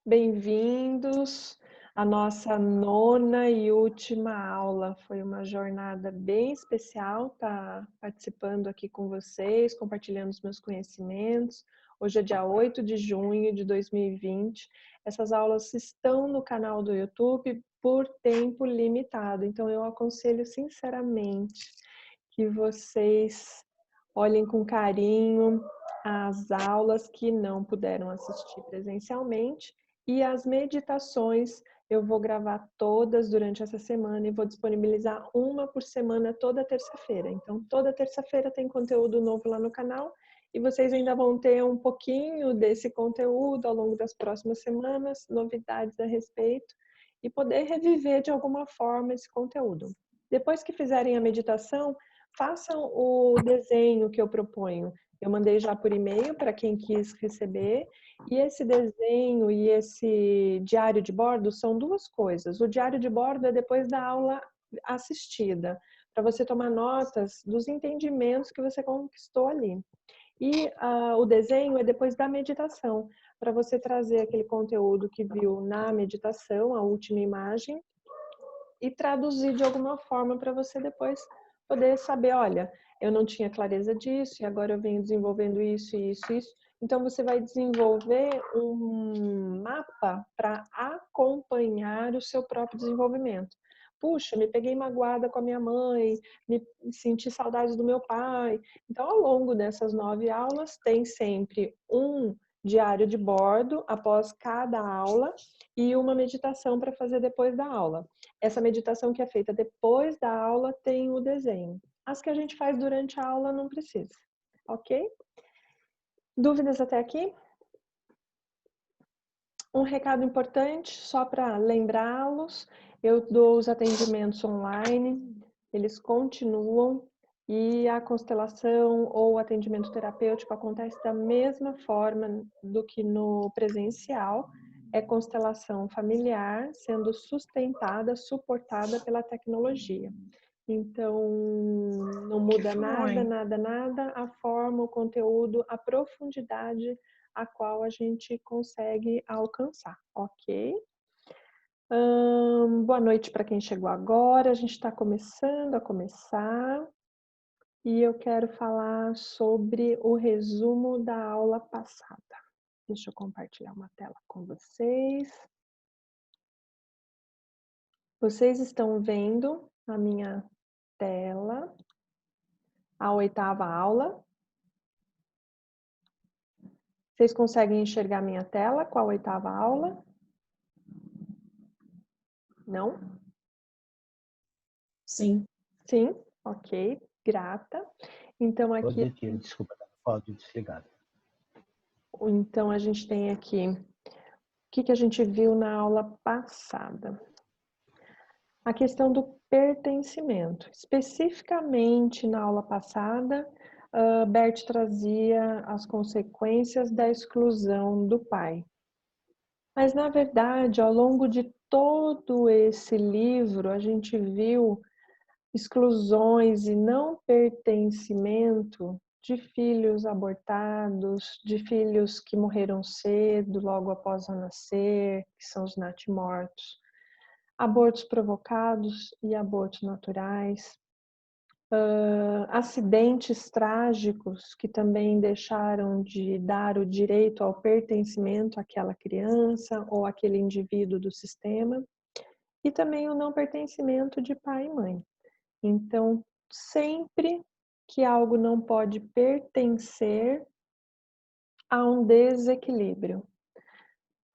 Bem-vindos à nossa nona e última aula. Foi uma jornada bem especial estar participando aqui com vocês, compartilhando os meus conhecimentos. Hoje é dia 8 de junho de 2020. Essas aulas estão no canal do YouTube por tempo limitado, então eu aconselho sinceramente que vocês olhem com carinho as aulas que não puderam assistir presencialmente e as meditações eu vou gravar todas durante essa semana e vou disponibilizar uma por semana toda terça-feira. Então, toda terça-feira tem conteúdo novo lá no canal e vocês ainda vão ter um pouquinho desse conteúdo ao longo das próximas semanas, novidades a respeito e poder reviver de alguma forma esse conteúdo. Depois que fizerem a meditação, façam o desenho que eu proponho. Eu mandei já por e-mail para quem quis receber. E esse desenho e esse diário de bordo são duas coisas. O diário de bordo é depois da aula assistida, para você tomar notas dos entendimentos que você conquistou ali. E o desenho é depois da meditação, para você trazer aquele conteúdo que viu na meditação, a última imagem, e traduzir de alguma forma para você depois poder saber, olha, eu não tinha clareza disso e agora eu venho desenvolvendo isso, isso, isso. Então você vai desenvolver um mapa para acompanhar o seu próprio desenvolvimento. Puxa, me peguei magoada com a minha mãe, me senti saudades do meu pai. Então, ao longo dessas 9 aulas, tem sempre um diário de bordo após cada aula e uma meditação para fazer depois da aula. Essa meditação que é feita depois da aula tem o desenho. As que a gente faz durante a aula não precisa, ok? Dúvidas até aqui? Um recado importante, só para lembrá-los, eu dou os atendimentos online, eles continuam e a constelação ou atendimento terapêutico acontece da mesma forma do que no presencial, é constelação familiar sendo sustentada, suportada pela tecnologia. Então, não muda nada, nada, nada, a forma, o conteúdo, a profundidade a qual a gente consegue alcançar, ok? Boa noite para quem chegou agora, a gente está começando a começar e eu quero falar sobre o resumo da aula passada. Deixa eu compartilhar uma tela com vocês. Vocês estão vendo a minha tela, a 8ª aula. Vocês conseguem enxergar minha tela com a 8ª aula? Não? Sim. Sim? Ok, grata. Então aqui... Positivo, desculpa, pode desligar. Então a gente tem aqui o que a gente viu na aula passada. A questão do pertencimento. Especificamente na aula passada, Bert trazia as consequências da exclusão do pai. Mas, na verdade, ao longo de todo esse livro, a gente viu exclusões e não pertencimento de filhos abortados, de filhos que morreram cedo, logo após a nascer, que são os natimortos, abortos provocados e abortos naturais, acidentes trágicos que também deixaram de dar o direito ao pertencimento àquela criança ou àquele indivíduo do sistema, e também o não pertencimento de pai e mãe. Então, sempre que algo não pode pertencer, há um desequilíbrio.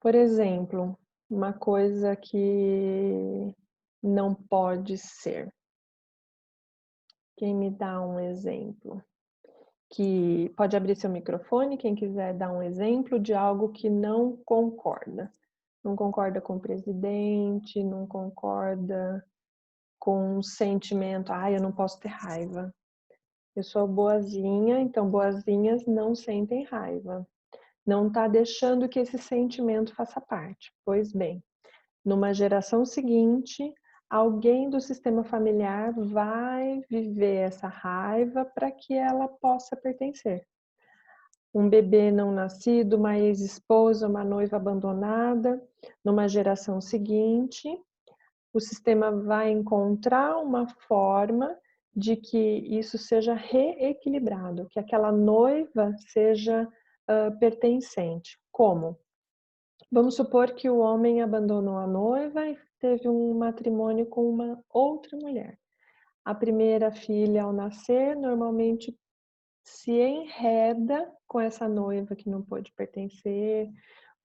Por exemplo, uma coisa que não pode ser. Quem me dá um exemplo? Que pode abrir seu microfone, quem quiser dar um exemplo de algo que não concorda. Não concorda com o presidente, não concorda com um sentimento, eu não posso ter raiva. Eu sou boazinha, então boazinhas não sentem raiva. Não está deixando que esse sentimento faça parte. Pois bem, numa geração seguinte, alguém do sistema familiar vai viver essa raiva para que ela possa pertencer. um bebê não nascido, uma ex-esposa, uma noiva abandonada, numa geração seguinte, o sistema vai encontrar uma forma de que isso seja reequilibrado, que aquela noiva seja pertencente. Como? Vamos supor que o homem abandonou a noiva e teve um matrimônio com uma outra mulher. A primeira filha, ao nascer, normalmente se enreda com essa noiva que não pôde pertencer,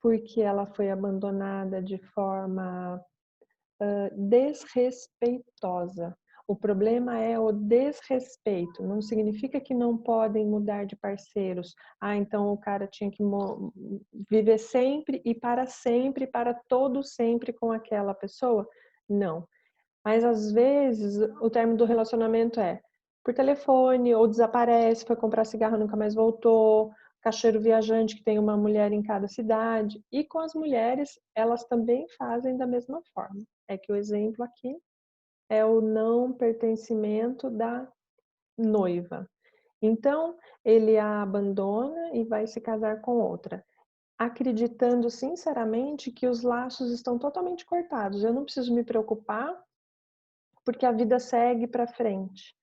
porque ela foi abandonada de forma desrespeitosa. O problema é o desrespeito, não significa que não podem mudar de parceiros. Ah, então o cara tinha que viver sempre e para todo sempre com aquela pessoa? Não. Mas às vezes o término do relacionamento é por telefone, ou desaparece, foi comprar cigarro, nunca mais voltou, caixeiro viajante que tem uma mulher em cada cidade. E com as mulheres, elas também fazem da mesma forma. É que o exemplo aqui é o não pertencimento da noiva. Então, ele a abandona e vai se casar com outra, acreditando sinceramente que os laços estão totalmente cortados. Eu não preciso me preocupar porque a vida segue para frente,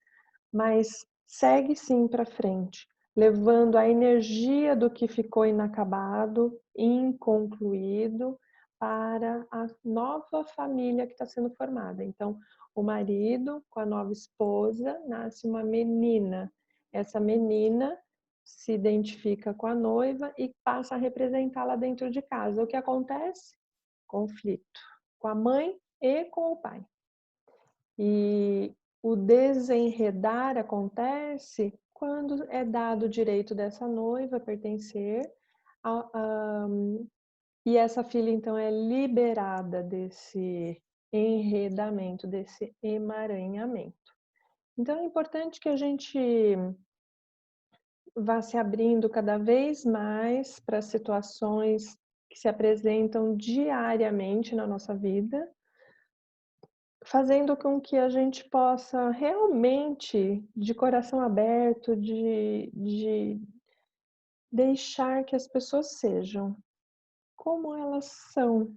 mas segue sim para frente, levando a energia do que ficou inacabado, inconcluído, para a nova família que está sendo formada. Então, o marido com a nova esposa, nasce uma menina. Essa menina se identifica com a noiva e passa a representá-la dentro de casa. O que acontece? Conflito com a mãe e com o pai. E o desenredar acontece quando é dado o direito dessa noiva pertencer e essa filha então é liberada desse enredamento, desse emaranhamento. Então é importante que a gente vá se abrindo cada vez mais para situações que se apresentam diariamente na nossa vida, fazendo com que a gente possa realmente, de coração aberto, de deixar que as pessoas sejam como elas são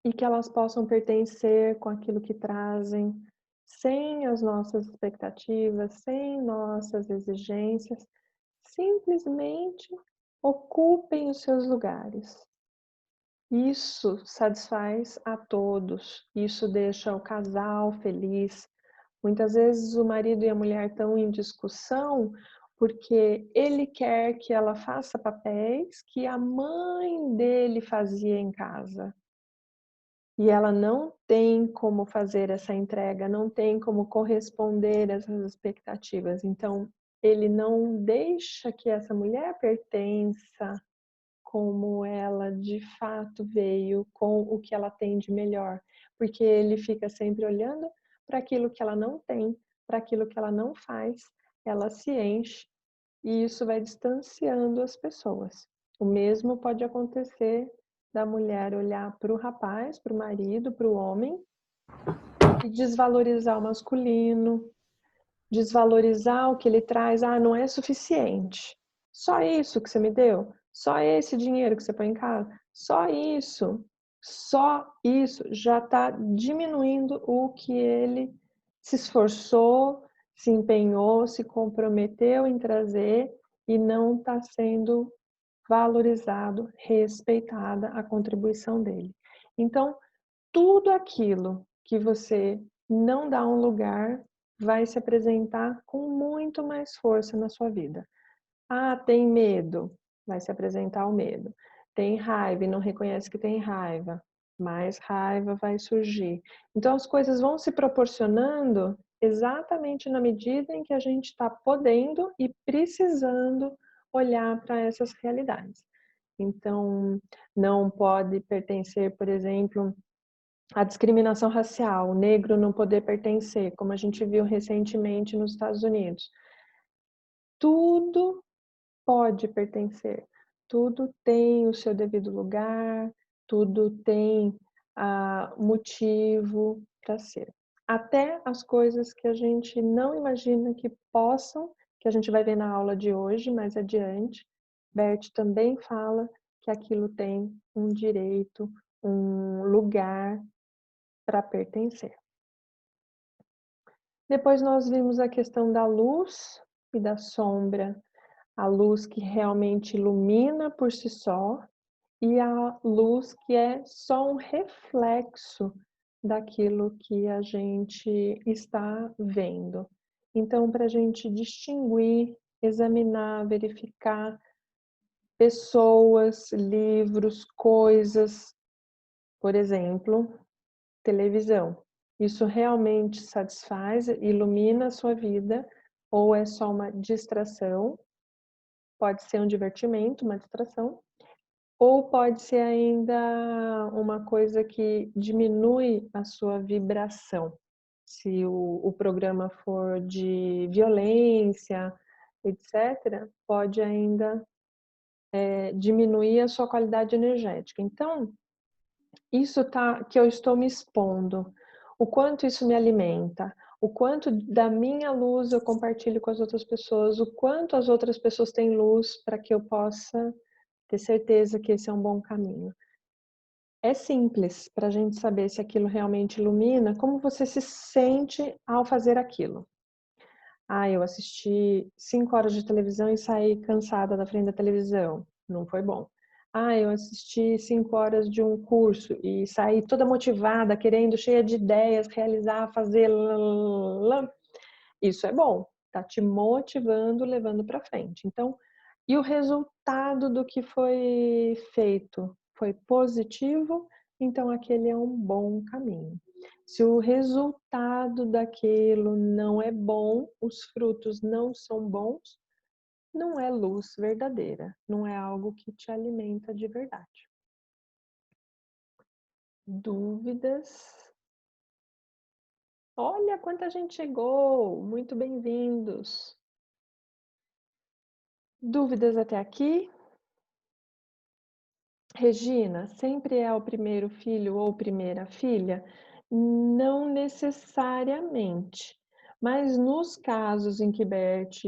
e que elas possam pertencer com aquilo que trazem, sem as nossas expectativas, sem nossas exigências, simplesmente ocupem os seus lugares. Isso satisfaz a todos, isso deixa o casal feliz. Muitas vezes o marido e a mulher estão em discussão porque ele quer que ela faça papéis que a mãe dele fazia em casa. E ela não tem como fazer essa entrega, não tem como corresponder a essas expectativas. Então, ele não deixa que essa mulher pertença como ela de fato veio, com o que ela tem de melhor, porque ele fica sempre olhando para aquilo que ela não tem, para aquilo que ela não faz, ela se enche e isso vai distanciando as pessoas. O mesmo pode acontecer da mulher olhar para o rapaz, para o marido, para o homem e desvalorizar o masculino, desvalorizar o que ele traz. Ah, não é suficiente. Só isso que você me deu? Só esse dinheiro que você põe em casa? Só isso já está diminuindo o que ele se esforçou, se empenhou, se comprometeu em trazer e não está sendo valorizado, respeitada a contribuição dele. Então, tudo aquilo que você não dá um lugar vai se apresentar com muito mais força na sua vida. Ah, tem medo, vai se apresentar o medo. Tem raiva e não reconhece que tem raiva, mais raiva vai surgir. Então as coisas vão se proporcionando exatamente na medida em que a gente está podendo e precisando olhar para essas realidades. Então, não pode pertencer, por exemplo, à discriminação racial, o negro não poder pertencer, como a gente viu recentemente nos Estados Unidos. Tudo pode pertencer, tudo tem o seu devido lugar, tudo tem motivo para ser. Até as coisas que a gente não imagina que possam, que a gente vai ver na aula de hoje, mais adiante, Bert também fala que aquilo tem um direito, um lugar para pertencer. Depois nós vimos a questão da luz e da sombra, a luz que realmente ilumina por si só e a luz que é só um reflexo daquilo que a gente está vendo. Então, para a gente distinguir, examinar, verificar pessoas, livros, coisas, por exemplo, televisão. Isso realmente satisfaz, ilumina a sua vida ou é só uma distração? Pode ser um divertimento, uma distração, ou pode ser ainda uma coisa que diminui a sua vibração. Se o programa for de violência, etc., pode ainda diminuir a sua qualidade energética. Então, isso que eu estou me expondo, o quanto isso me alimenta, o quanto da minha luz eu compartilho com as outras pessoas, o quanto as outras pessoas têm luz para que eu possa ter certeza que esse é um bom caminho. É simples para a gente saber se aquilo realmente ilumina, como você se sente ao fazer aquilo. Ah, eu assisti 5 horas de televisão e saí cansada da frente da televisão. Não foi bom. Ah, eu assisti 5 horas de um curso e saí toda motivada, querendo, cheia de ideias, realizar, fazer. Isso é bom. Tá te motivando, levando para frente. Então, e o resultado do que foi feito foi positivo, então aquele é um bom caminho. Se o resultado daquilo não é bom, os frutos não são bons, não é luz verdadeira, não é algo que te alimenta de verdade. Dúvidas? Olha quanta gente chegou! Muito bem-vindos! Dúvidas até aqui? Regina, sempre é o primeiro filho ou primeira filha? Não necessariamente. Mas nos casos em que Bert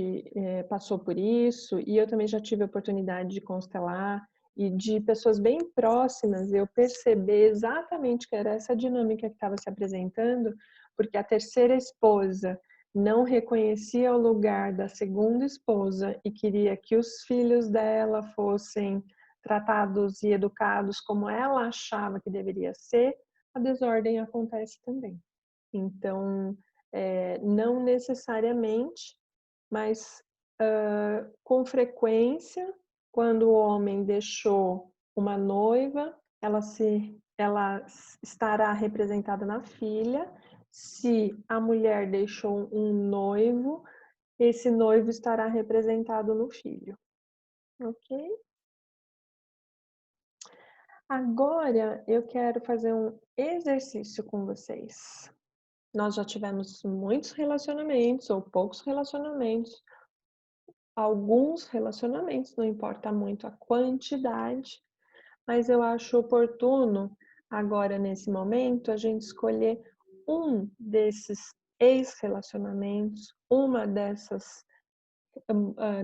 passou por isso, e eu também já tive a oportunidade de constelar, e de pessoas bem próximas, eu perceber exatamente que era essa dinâmica que estava se apresentando, porque a terceira esposa não reconhecia o lugar da segunda esposa e queria que os filhos dela fossem tratados e educados como ela achava que deveria ser, a desordem acontece também. Então, não necessariamente, mas com frequência, quando o homem deixou uma noiva, ela estará representada na filha. Se a mulher deixou um noivo, esse noivo estará representado no filho. Ok? Agora eu quero fazer um exercício com vocês. Nós já tivemos muitos relacionamentos ou poucos relacionamentos, alguns relacionamentos, não importa muito a quantidade, mas eu acho oportuno agora nesse momento a gente escolher um desses ex-relacionamentos, uma dessas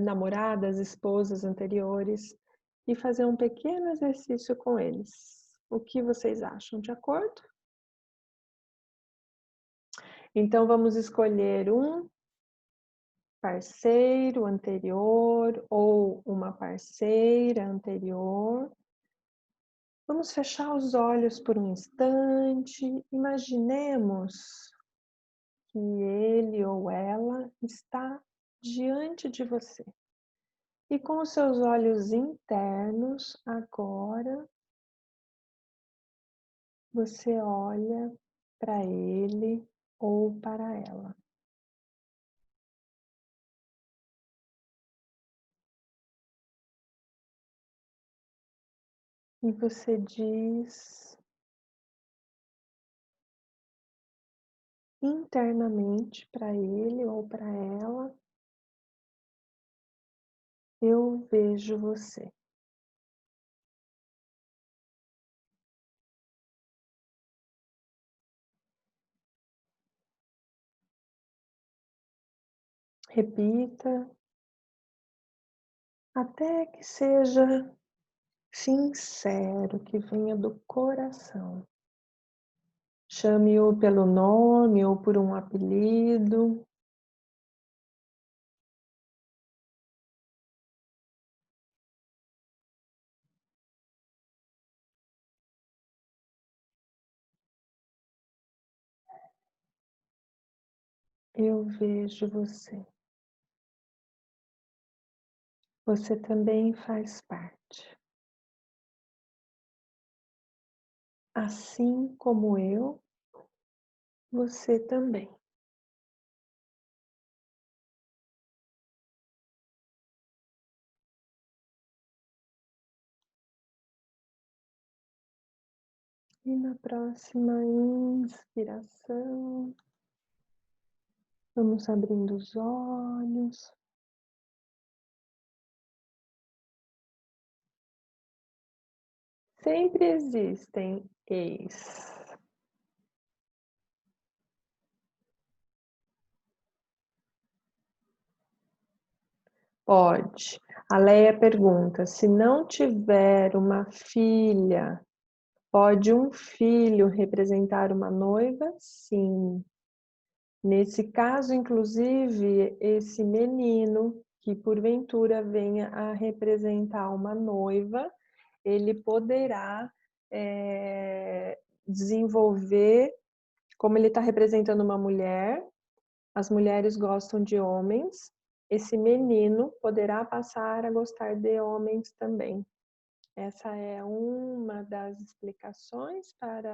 namoradas, esposas anteriores e fazer um pequeno exercício com eles. O que vocês acham? De acordo? Então vamos escolher um parceiro anterior ou uma parceira anterior. Vamos fechar os olhos por um instante. Imaginemos que ele ou ela está diante de você. E com os seus olhos internos, agora você olha para ele ou para ela. E você diz internamente para ele ou para ela: eu vejo você. Repita até que seja sincero, que venha do coração. Chame-o pelo nome ou por um apelido. Eu vejo você. Você também faz parte. Assim como eu, você também. E na próxima inspiração, vamos abrindo os olhos. Sempre existem ex. Pode. A Leia pergunta: se não tiver uma filha, pode um filho representar uma noiva? Sim. Nesse caso, inclusive, esse menino que porventura venha a representar uma noiva, ele poderá desenvolver, como ele está representando uma mulher, as mulheres gostam de homens, esse menino poderá passar a gostar de homens também. Essa é uma das explicações para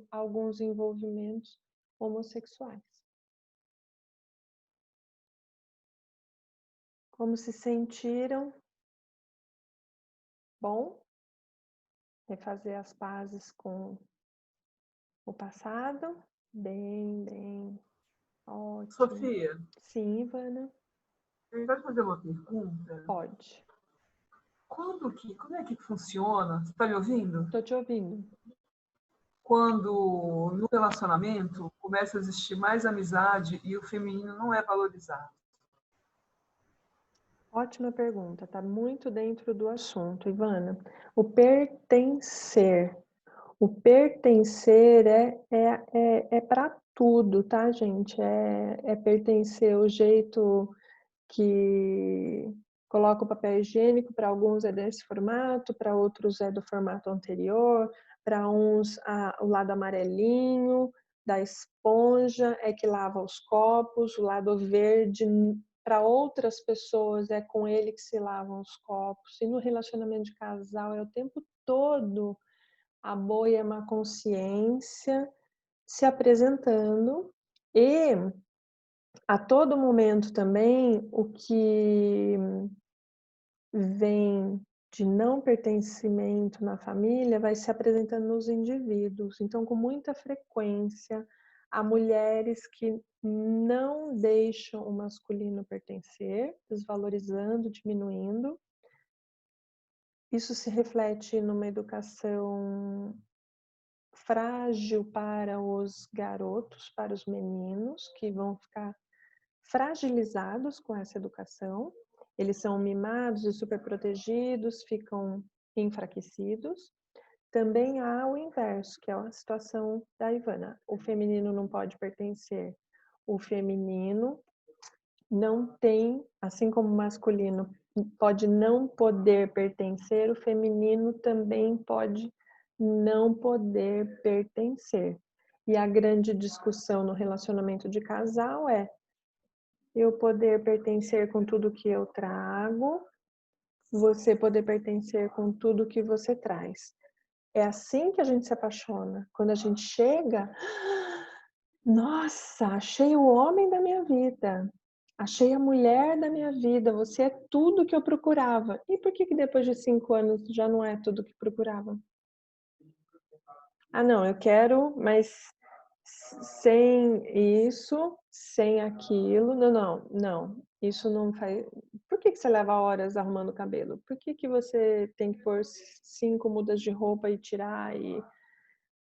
alguns envolvimentos homossexuais. Como se sentiram? Bom? Refazer as pazes com o passado? Bem, ótimo. Sofia, Sim, Ivana? eu quero fazer uma pergunta. Pode. Como é que funciona? Você está me ouvindo? Estou te ouvindo. Quando no relacionamento começa a existir mais amizade e o feminino não é valorizado. Ótima pergunta, está muito dentro do assunto, Ivana. O pertencer. O pertencer é para tudo, tá, gente? É pertencer o jeito que coloca o papel higiênico, para alguns é desse formato, para outros é do formato anterior, para uns o lado amarelinho da esponja é que lava os copos, o lado verde para outras pessoas é com ele que se lavam os copos. E no relacionamento de casal é o tempo todo a boa e a má consciência se apresentando e a todo momento também o que vem de não pertencimento na família vai se apresentando nos indivíduos. Então, com muita frequência, há mulheres que não deixam o masculino pertencer, desvalorizando, diminuindo. Isso se reflete numa educação frágil para os garotos, para os meninos, que vão ficar fragilizados com essa educação. Eles são mimados e superprotegidos, ficam enfraquecidos. Também há o inverso, que é a situação da Ivana. O feminino não pode pertencer. O feminino não tem, assim como o masculino pode não poder pertencer, o feminino também pode não poder pertencer. E a grande discussão no relacionamento de casal é eu poder pertencer com tudo que eu trago, você poder pertencer com tudo que você traz. É assim que a gente se apaixona. Quando a gente chega, nossa, achei o homem da minha vida. Achei a mulher da minha vida. Você é tudo que eu procurava. E por que depois de 5 anos já não é tudo que procurava? Ah, não, eu quero, mas sem isso, sem aquilo. Não. Isso não faz. Por que você leva horas arrumando o cabelo? Por que você tem que pôr 5 mudas de roupa e tirar?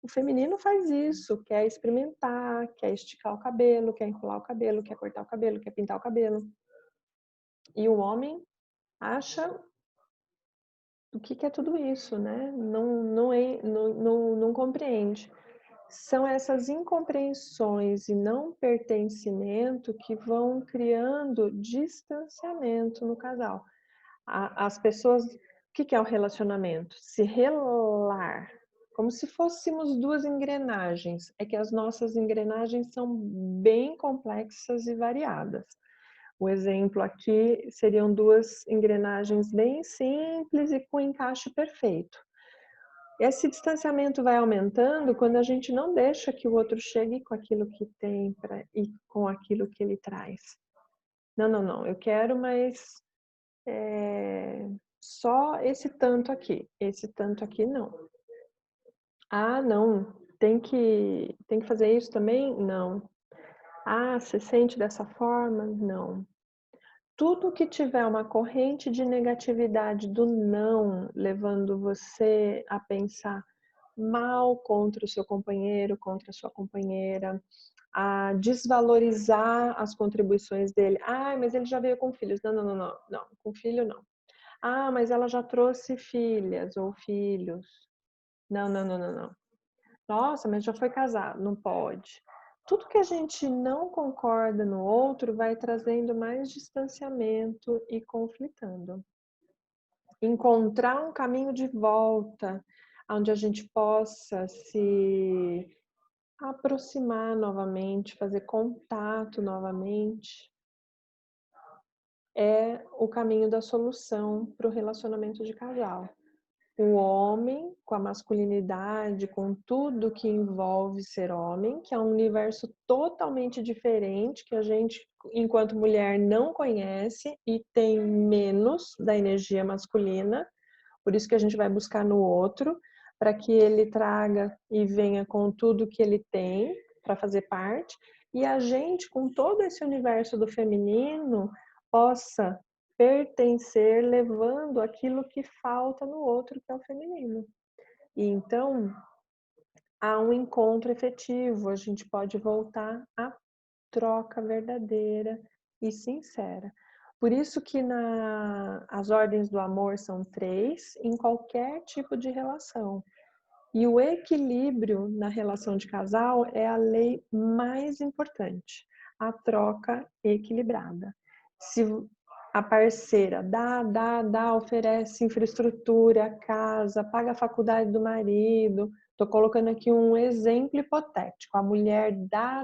O feminino faz isso, quer experimentar, quer esticar o cabelo, quer enrolar o cabelo, quer cortar o cabelo, quer pintar o cabelo. E o homem acha o que é tudo isso, né? Não compreende. São essas incompreensões e não pertencimento que vão criando distanciamento no casal. As pessoas, o que é o relacionamento? Se relar, como se fôssemos duas engrenagens. É que as nossas engrenagens são bem complexas e variadas. O exemplo aqui seriam duas engrenagens bem simples e com encaixe perfeito. Esse distanciamento vai aumentando quando a gente não deixa que o outro chegue com aquilo que tem e com aquilo que ele traz. Não, eu quero, mas só esse tanto aqui não. Ah, não, tem que fazer isso também? Não. Ah, você sente dessa forma? Não. Tudo que tiver uma corrente de negatividade do não, levando você a pensar mal contra o seu companheiro, contra a sua companheira, a desvalorizar as contribuições dele. Ah, mas ele já veio com filhos. Não, com filho não. Ah, mas ela já trouxe filhas ou filhos. Não. Nossa, mas já foi casado. Não pode. Tudo que a gente não concorda no outro vai trazendo mais distanciamento e conflitando. Encontrar um caminho de volta, onde a gente possa se aproximar novamente, fazer contato novamente, é o caminho da solução para o relacionamento de casal. O homem, com a masculinidade, com tudo que envolve ser homem, que é um universo totalmente diferente, que a gente, enquanto mulher, não conhece e tem menos da energia masculina, por isso que a gente vai buscar no outro, para que ele traga e venha com tudo que ele tem para fazer parte, e a gente, com todo esse universo do feminino, possa pertencer, levando aquilo que falta no outro, que é o feminino. E então, há um encontro efetivo, a gente pode voltar à troca verdadeira e sincera. Por isso que as ordens do amor são 3 em qualquer tipo de relação. E o equilíbrio na relação de casal é a lei mais importante, a troca equilibrada. Se a parceira dá, oferece infraestrutura, casa, paga a faculdade do marido, estou colocando aqui um exemplo hipotético, a mulher dá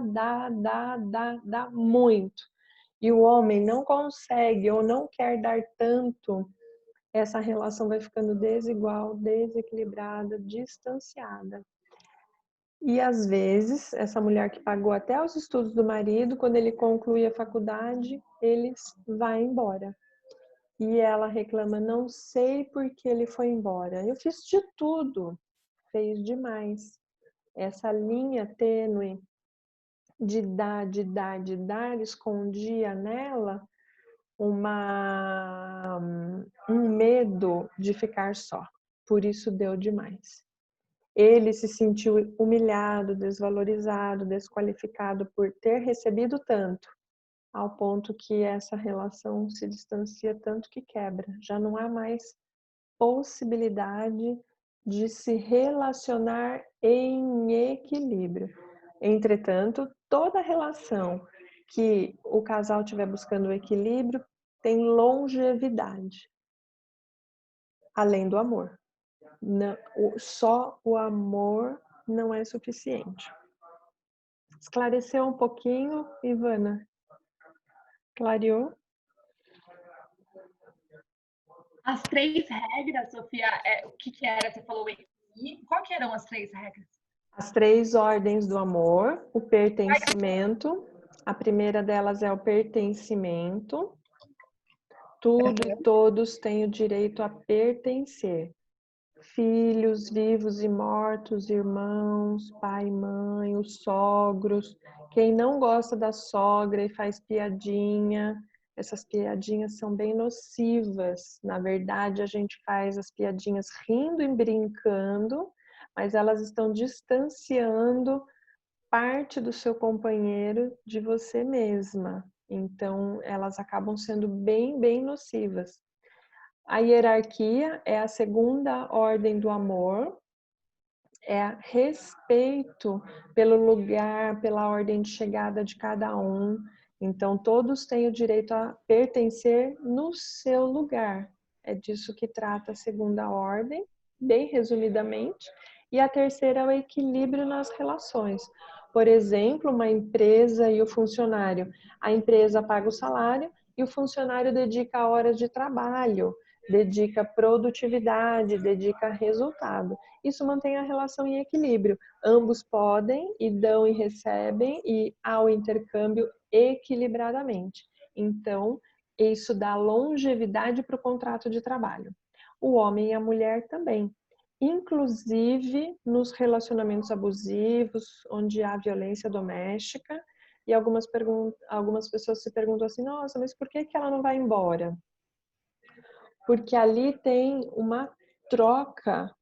muito, e o homem não consegue ou não quer dar tanto, essa relação vai ficando desigual, desequilibrada, distanciada. E às vezes, essa mulher que pagou até os estudos do marido, quando ele conclui a faculdade, ele vai embora. E ela reclama, não sei por que ele foi embora. Eu fiz de tudo, fez demais. Essa linha tênue de dar, escondia nela um medo de ficar só. Por isso deu demais. Ele se sentiu humilhado, desvalorizado, desqualificado por ter recebido tanto, ao ponto que essa relação se distancia tanto que quebra. Já não há mais possibilidade de se relacionar em equilíbrio. Entretanto, toda relação que o casal estiver buscando o equilíbrio tem longevidade, além do amor. Não, só o amor não é suficiente. Esclareceu um pouquinho, Ivana? Clareou? As 3 regras, Sofia, o que era? Você falou equilíbrio. Qual que eram as 3 regras? As 3 ordens do amor, o pertencimento. A primeira delas é o pertencimento. Tudo e todos têm o direito a pertencer. Filhos, vivos e mortos, irmãos, pai e mãe, os sogros. Quem não gosta da sogra e faz piadinha, essas piadinhas são bem nocivas. Na verdade, a gente faz as piadinhas rindo e brincando, mas elas estão distanciando parte do seu companheiro de você mesma. Então, elas acabam sendo bem nocivas. A hierarquia é a segunda ordem do amor, é respeito pelo lugar, pela ordem de chegada de cada um. Então, todos têm o direito a pertencer no seu lugar. É disso que trata a segunda ordem, bem resumidamente. E a terceira é o equilíbrio nas relações. Por exemplo, uma empresa e o funcionário. A empresa paga o salário e o funcionário dedica horas de trabalho, dedica produtividade, dedica resultado. Isso mantém a relação em equilíbrio. Ambos podem e dão e recebem e há o intercâmbio equilibradamente. Então, isso dá longevidade para o contrato de trabalho. O homem e a mulher também. Inclusive nos relacionamentos abusivos, onde há violência doméstica, e algumas pessoas se perguntam assim, nossa, mas por que ela não vai embora? Porque ali tem uma troca.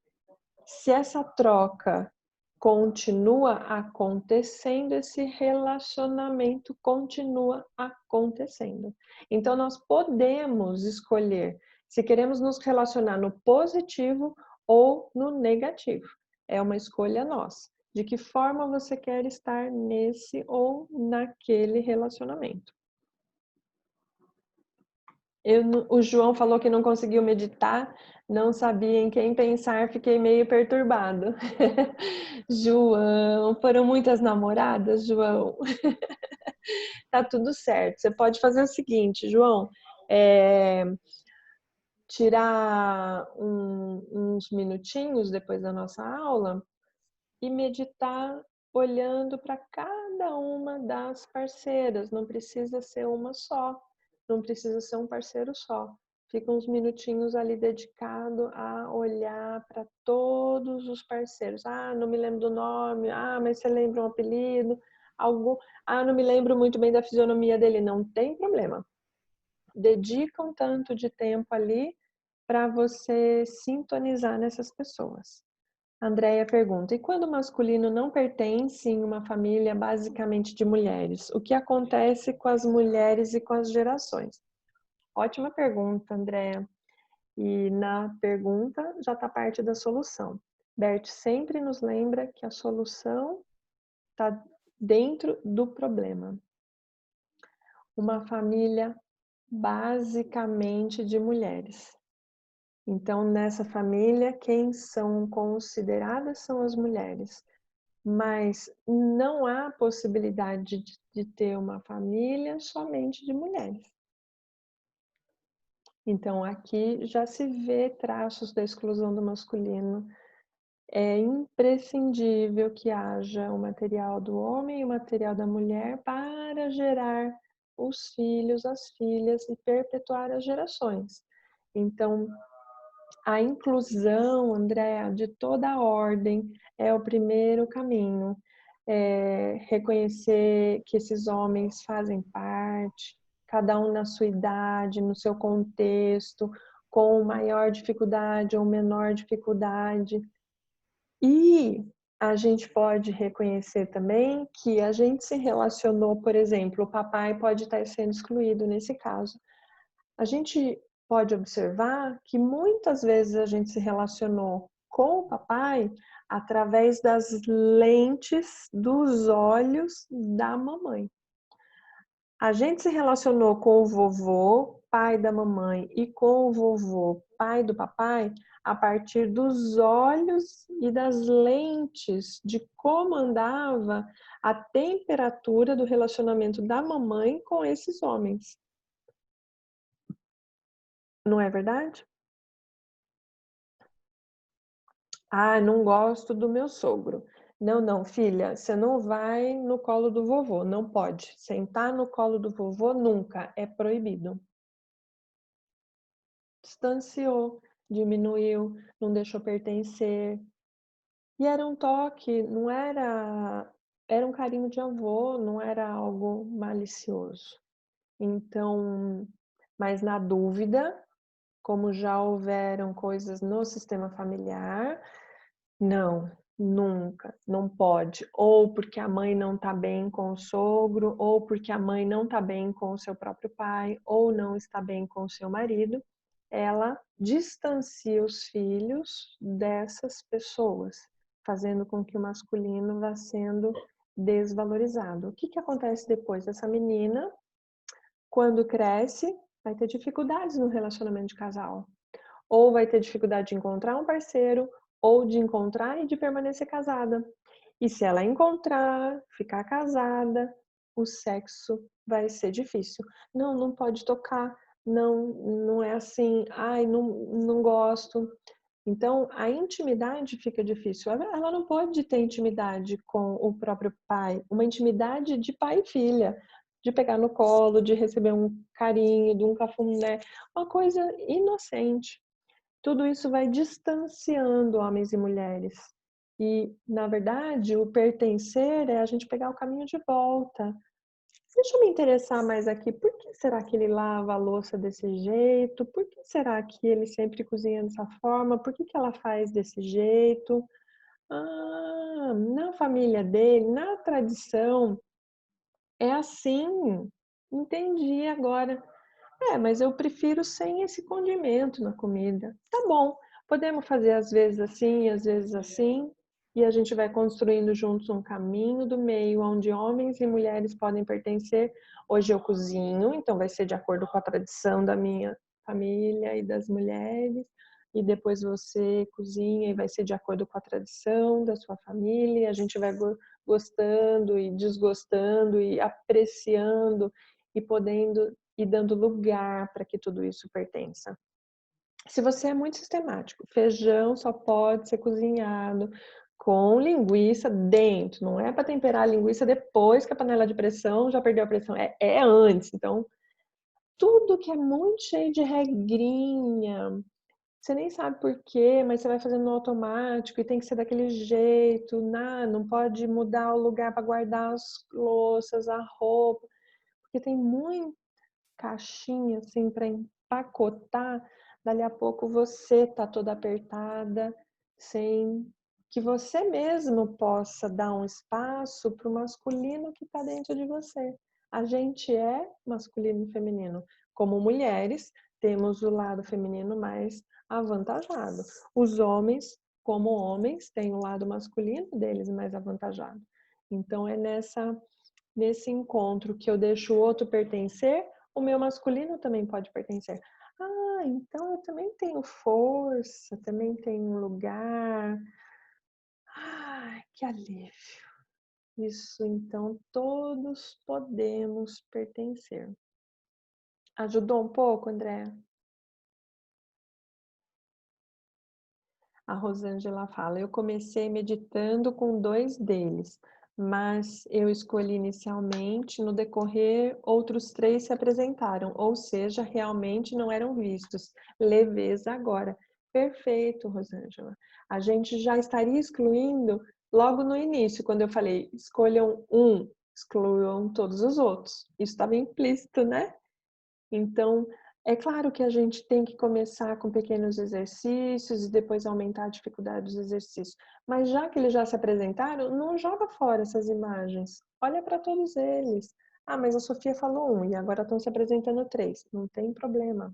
Se essa troca continua acontecendo, esse relacionamento continua acontecendo. Então, nós podemos escolher se queremos nos relacionar no positivo ou no negativo. É uma escolha nossa. De que forma você quer estar nesse ou naquele relacionamento. O João falou que não conseguiu meditar, não sabia em quem pensar, fiquei meio perturbado. João, foram muitas namoradas, João? Tá tudo certo. Você pode fazer o seguinte, João, tirar uns minutinhos depois da nossa aula e meditar olhando para cada uma das parceiras. Não precisa ser uma só, não precisa ser um parceiro só. Fica uns minutinhos ali dedicado a olhar para todos os parceiros. Ah, não me lembro do nome. Ah, mas você lembra um apelido? Ah, não me lembro muito bem da fisionomia dele. Não tem problema. Dedica um tanto de tempo ali para você sintonizar nessas pessoas. Andréia pergunta, e quando o masculino não pertence em uma família basicamente de mulheres, o que acontece com as mulheres e com as gerações? Ótima pergunta, Andréia. E na pergunta já está parte da solução. Bert sempre nos lembra que a solução está dentro do problema. Uma família basicamente de mulheres. Então, nessa família, quem são consideradas são as mulheres. Mas não há possibilidade de ter uma família somente de mulheres. Então, aqui já se vê traços da exclusão do masculino. É imprescindível que haja o material do homem e o material da mulher para gerar os filhos, as filhas e perpetuar as gerações. Então, a inclusão, Andréa, de toda a ordem é o primeiro caminho. Reconhecer que esses homens fazem parte, cada um na sua idade, no seu contexto, com maior dificuldade ou menor dificuldade. E a gente pode reconhecer também que a gente se relacionou, por exemplo, o papai pode estar sendo excluído nesse caso. A gente pode observar que muitas vezes a gente se relacionou com o papai através das lentes dos olhos da mamãe. A gente se relacionou com o vovô, pai da mamãe, e com o vovô, pai do papai, a partir dos olhos e das lentes de como andava a temperatura do relacionamento da mamãe com esses homens. Não é verdade? Ah, não gosto do meu sogro. Não, filha, você não vai no colo do vovô, não pode. Sentar no colo do vovô nunca, é proibido. Distanciou, diminuiu, não deixou pertencer. E era um toque, não era... Era um carinho de avô, não era algo malicioso. Então, mas na dúvida, como já houveram coisas no sistema familiar, não, nunca, não pode. Ou porque a mãe não está bem com o sogro, ou porque a mãe não está bem com o seu próprio pai, ou não está bem com o seu marido. ela distancia os filhos dessas pessoas, fazendo com que o masculino vá sendo desvalorizado. O que acontece depois? Essa menina, quando cresce, vai ter dificuldades no relacionamento de casal. Ou vai ter dificuldade de encontrar um parceiro, ou de encontrar e de permanecer casada. E se ela encontrar, ficar casada, o sexo vai ser difícil. Não, não pode tocar, não é assim, ai, não gosto. Então, a intimidade fica difícil. Ela não pode ter intimidade com o próprio pai, uma intimidade de pai e filha, de pegar no colo, de receber um carinho, de um cafuné, uma coisa inocente. Tudo isso vai distanciando homens e mulheres. E, na verdade, o pertencer é a gente pegar o caminho de volta. Deixa eu me interessar mais aqui. Por que será que ele lava a louça desse jeito? Por que será que ele sempre cozinha dessa forma? Por que ela faz desse jeito? Ah, na família dele, na tradição, é assim. Entendi agora. Mas eu prefiro sem esse condimento na comida. Tá bom, podemos fazer às vezes assim, às vezes assim, e a gente vai construindo juntos um caminho do meio onde homens e mulheres podem pertencer. Hoje eu cozinho, então vai ser de acordo com a tradição da minha família e das mulheres, e depois você cozinha e vai ser de acordo com a tradição da sua família, e a gente vai gostando e desgostando e apreciando e podendo e dando lugar para que tudo isso pertença. Se você é muito sistemático, feijão só pode ser cozinhado com linguiça dentro, não é para temperar a linguiça depois que a panela de pressão já perdeu a pressão, é antes. Então, tudo que é muito cheio de regrinha, você nem sabe por quê, mas você vai fazendo no automático e tem que ser daquele jeito, não pode mudar o lugar para guardar as louças, a roupa, porque tem muito caixinha assim para empacotar, dali a pouco você tá toda apertada, sem que você mesmo possa dar um espaço para o masculino que está dentro de você. A gente é masculino e feminino. Como mulheres, temos o lado feminino mais avantajado. Os homens, como homens, têm o lado masculino deles mais avantajado. Então é nesse encontro que eu deixo o outro pertencer, o meu masculino também pode pertencer. Ah, então eu também tenho força, também tenho um lugar. Ai, que alívio. Isso, então, todos podemos pertencer. Ajudou um pouco, André? A Rosângela fala, eu comecei meditando com 2 deles, mas eu escolhi inicialmente, no decorrer, outros 3 se apresentaram, ou seja, realmente não eram vistos. Leveza agora. Perfeito, Rosângela. A gente já estaria excluindo logo no início, quando eu falei, escolham um, excluam todos os outros. Isso estava implícito, né? Então, é claro que a gente tem que começar com pequenos exercícios e depois aumentar a dificuldade dos exercícios. Mas já que eles já se apresentaram, não joga fora essas imagens. Olha para todos eles. Ah, mas a Sofia falou 1 e agora estão se apresentando 3. Não tem problema.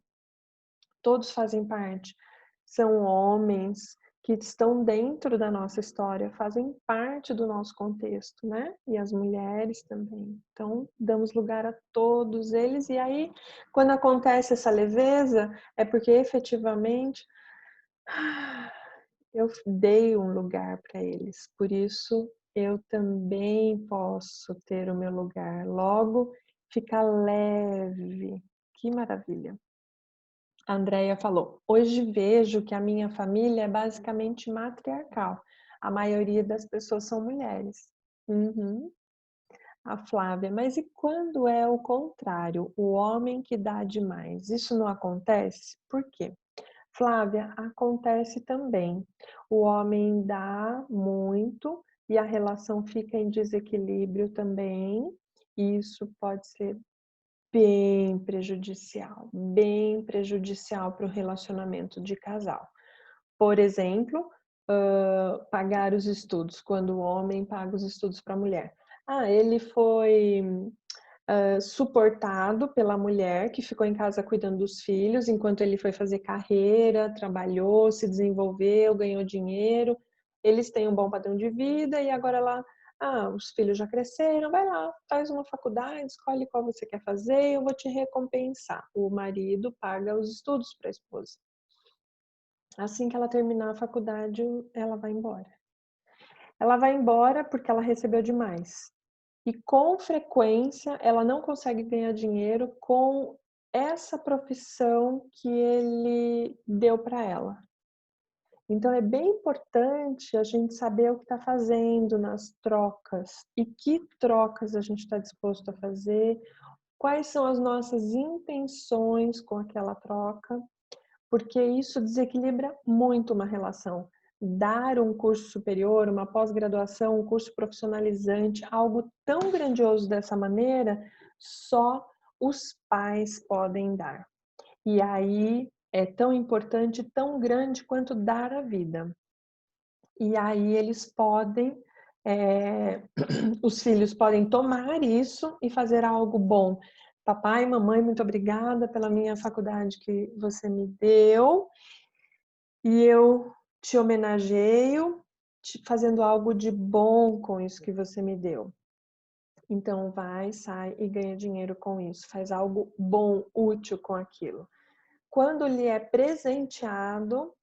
Todos fazem parte. São homens que estão dentro da nossa história, fazem parte do nosso contexto, né? E as mulheres também. Então, damos lugar a todos eles. E aí, quando acontece essa leveza, é porque efetivamente eu dei um lugar para eles. Por isso, eu também posso ter o meu lugar. Logo, fica leve. Que maravilha. A Andrea falou, hoje vejo que a minha família é basicamente matriarcal. A maioria das pessoas são mulheres. Uhum. A Flávia, mas e quando é o contrário? O homem que dá demais. Isso não acontece? Por quê? Flávia, acontece também. O homem dá muito e a relação fica em desequilíbrio também. Isso pode ser bem prejudicial para o relacionamento de casal. Por exemplo, pagar os estudos, quando o homem paga os estudos para a mulher. Ah, ele foi suportado pela mulher, que ficou em casa cuidando dos filhos, enquanto ele foi fazer carreira, trabalhou, se desenvolveu, ganhou dinheiro. Eles têm um bom padrão de vida e agora os filhos já cresceram, vai lá, faz uma faculdade, escolhe qual você quer fazer, eu vou te recompensar. O marido paga os estudos para a esposa. Assim que ela terminar a faculdade, ela vai embora. Ela vai embora porque ela recebeu demais. E com frequência ela não consegue ganhar dinheiro com essa profissão que ele deu para ela. Então é bem importante a gente saber o que está fazendo nas trocas e que trocas a gente está disposto a fazer, quais são as nossas intenções com aquela troca, porque isso desequilibra muito uma relação. Dar um curso superior, uma pós-graduação, um curso profissionalizante, algo tão grandioso dessa maneira, só os pais podem dar. E aí é tão importante, tão grande quanto dar a vida. E aí eles podem, os filhos podem tomar isso e fazer algo bom. Papai, mamãe, muito obrigada pela minha faculdade que você me deu. E eu te homenageio fazendo algo de bom com isso que você me deu. Então vai, sai e ganha dinheiro com isso. Faz algo bom, útil com aquilo. Quando lhe é presenteado,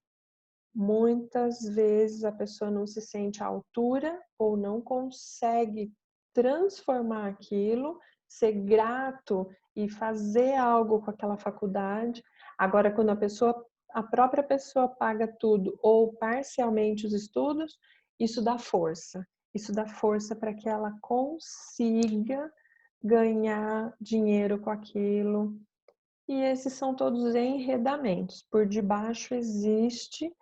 muitas vezes a pessoa não se sente à altura ou não consegue transformar aquilo, ser grato e fazer algo com aquela faculdade. Agora, quando a própria pessoa paga tudo ou parcialmente os estudos, isso dá força. Isso dá força para que ela consiga ganhar dinheiro com aquilo. E esses são todos enredamentos. Por debaixo existe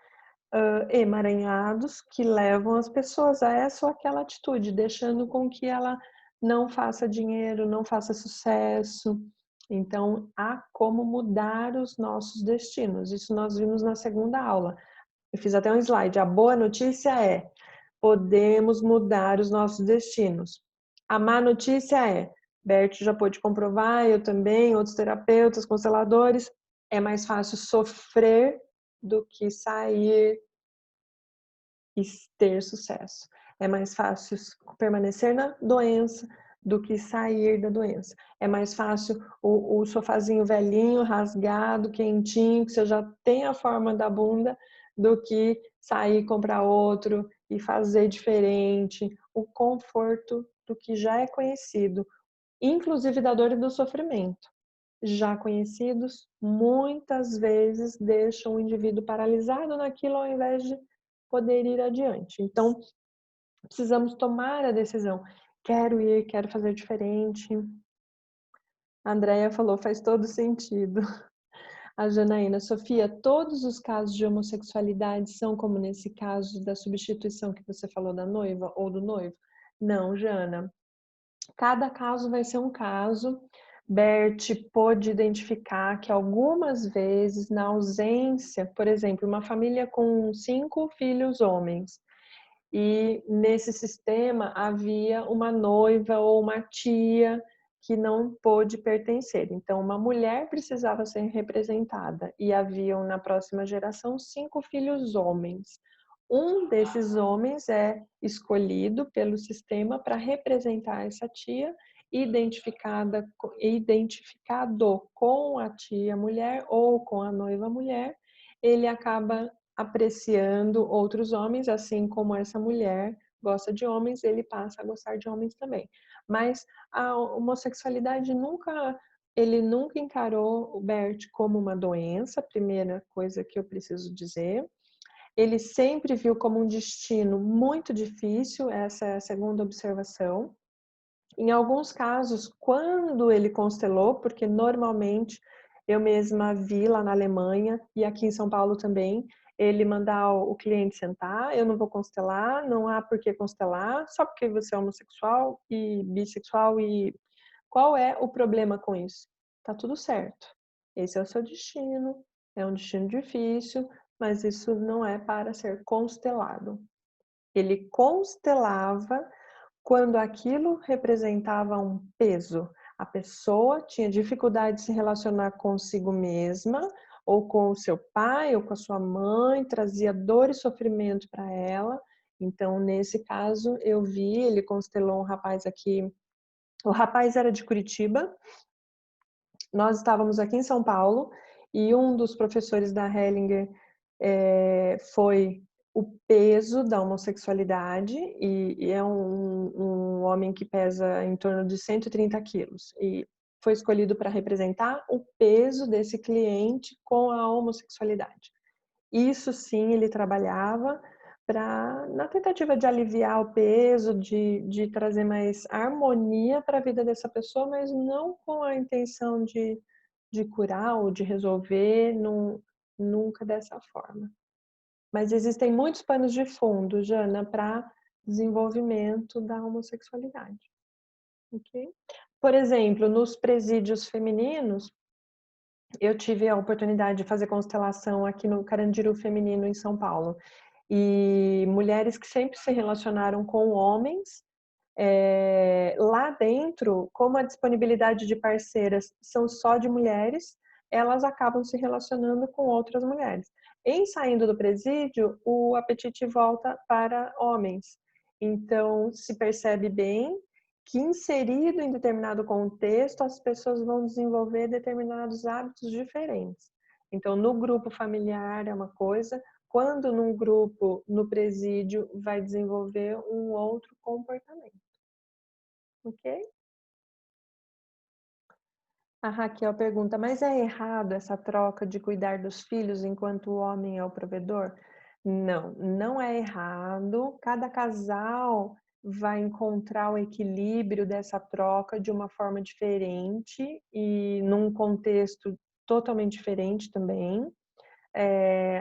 emaranhados que levam as pessoas a essa ou aquela atitude, deixando com que ela não faça dinheiro, não faça sucesso. Então, há como mudar os nossos destinos. Isso nós vimos na segunda aula. Eu fiz até um slide. A boa notícia é: podemos mudar os nossos destinos. A má notícia é: Bert já pôde comprovar, eu também, outros terapeutas, consteladores, é mais fácil sofrer do que sair e ter sucesso. É mais fácil permanecer na doença do que sair da doença. É mais fácil o sofazinho velhinho, rasgado, quentinho, que você já tem a forma da bunda, do que sair, comprar outro e fazer diferente. O conforto do que já é conhecido, inclusive da dor e do sofrimento. Já conhecidos, muitas vezes deixam o indivíduo paralisado naquilo ao invés de poder ir adiante. Então, precisamos tomar a decisão. Quero ir, quero fazer diferente. A Andrea falou, faz todo sentido. A Janaína, Sofia, todos os casos de homossexualidade são como nesse caso da substituição que você falou da noiva ou do noivo? Não, Jana. Cada caso vai ser um caso. Bert pôde identificar que algumas vezes, na ausência, por exemplo, uma família com 5 filhos homens, e nesse sistema havia uma noiva ou uma tia que não pôde pertencer. Então, uma mulher precisava ser representada e haviam na próxima geração 5 filhos homens. Um desses homens é escolhido pelo sistema para representar essa tia, identificado com a tia mulher ou com a noiva mulher, ele acaba apreciando outros homens, assim como essa mulher gosta de homens, ele passa a gostar de homens também. Mas a homossexualidade ele nunca encarou o Bert como uma doença, primeira coisa que eu preciso dizer. Ele sempre viu como um destino muito difícil, essa é a segunda observação. Em alguns casos, quando ele constelou, porque normalmente eu mesma vi lá na Alemanha e aqui em São Paulo também, ele mandar o cliente sentar, eu não vou constelar, não há por que constelar, só porque você é homossexual e bissexual e qual é o problema com isso? Tá tudo certo. Esse é o seu destino, é um destino difícil, mas isso não é para ser constelado. Ele constelava quando aquilo representava um peso. A pessoa tinha dificuldade de se relacionar consigo mesma, ou com o seu pai, ou com a sua mãe, trazia dor e sofrimento para ela. Então, nesse caso, eu vi, ele constelou um rapaz aqui. O rapaz era de Curitiba, nós estávamos aqui em São Paulo, e um dos professores da Hellinger foi o peso da homossexualidade, e é um homem que pesa em torno de 130 quilos. E foi escolhido para representar o peso desse cliente com a homossexualidade. Isso sim, ele trabalhava na tentativa de aliviar o peso, de trazer mais harmonia para a vida dessa pessoa, mas não com a intenção de curar ou de resolver, nunca dessa forma. Mas existem muitos panos de fundo, Jana, para desenvolvimento da homossexualidade. Okay? Por exemplo, nos presídios femininos, eu tive a oportunidade de fazer constelação aqui no Carandiru Feminino, em São Paulo. E mulheres que sempre se relacionaram com homens, lá dentro, como a disponibilidade de parceiras são só de mulheres, elas acabam se relacionando com outras mulheres. Em saindo do presídio, o apetite volta para homens. Então, se percebe bem que, inserido em determinado contexto, as pessoas vão desenvolver determinados hábitos diferentes. Então, no grupo familiar é uma coisa, quando num grupo, no presídio, vai desenvolver um outro comportamento. Ok? A Raquel pergunta, mas é errado essa troca de cuidar dos filhos enquanto o homem é o provedor? Não, não é errado. Cada casal vai encontrar o equilíbrio dessa troca de uma forma diferente e num contexto totalmente diferente também.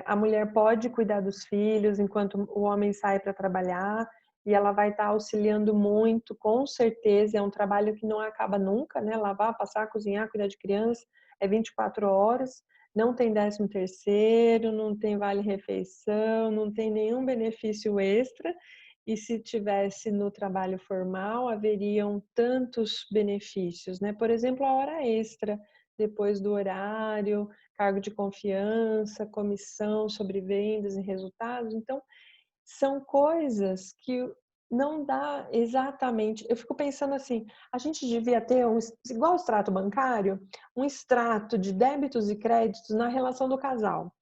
A mulher pode cuidar dos filhos enquanto o homem sai para trabalhar, e ela vai estar auxiliando muito, com certeza. É um trabalho que não acaba nunca, né? Lavar, passar, cozinhar, cuidar de criança, é 24 horas, não tem 13º, não tem vale-refeição, não tem nenhum benefício extra, e se tivesse no trabalho formal, haveriam tantos benefícios, né? Por exemplo, a hora extra, depois do horário, cargo de confiança, comissão sobre vendas e resultados. Então, são coisas que não dá exatamente. Eu fico pensando assim, a gente devia ter, igual o extrato bancário, um extrato de débitos e créditos na relação do casal.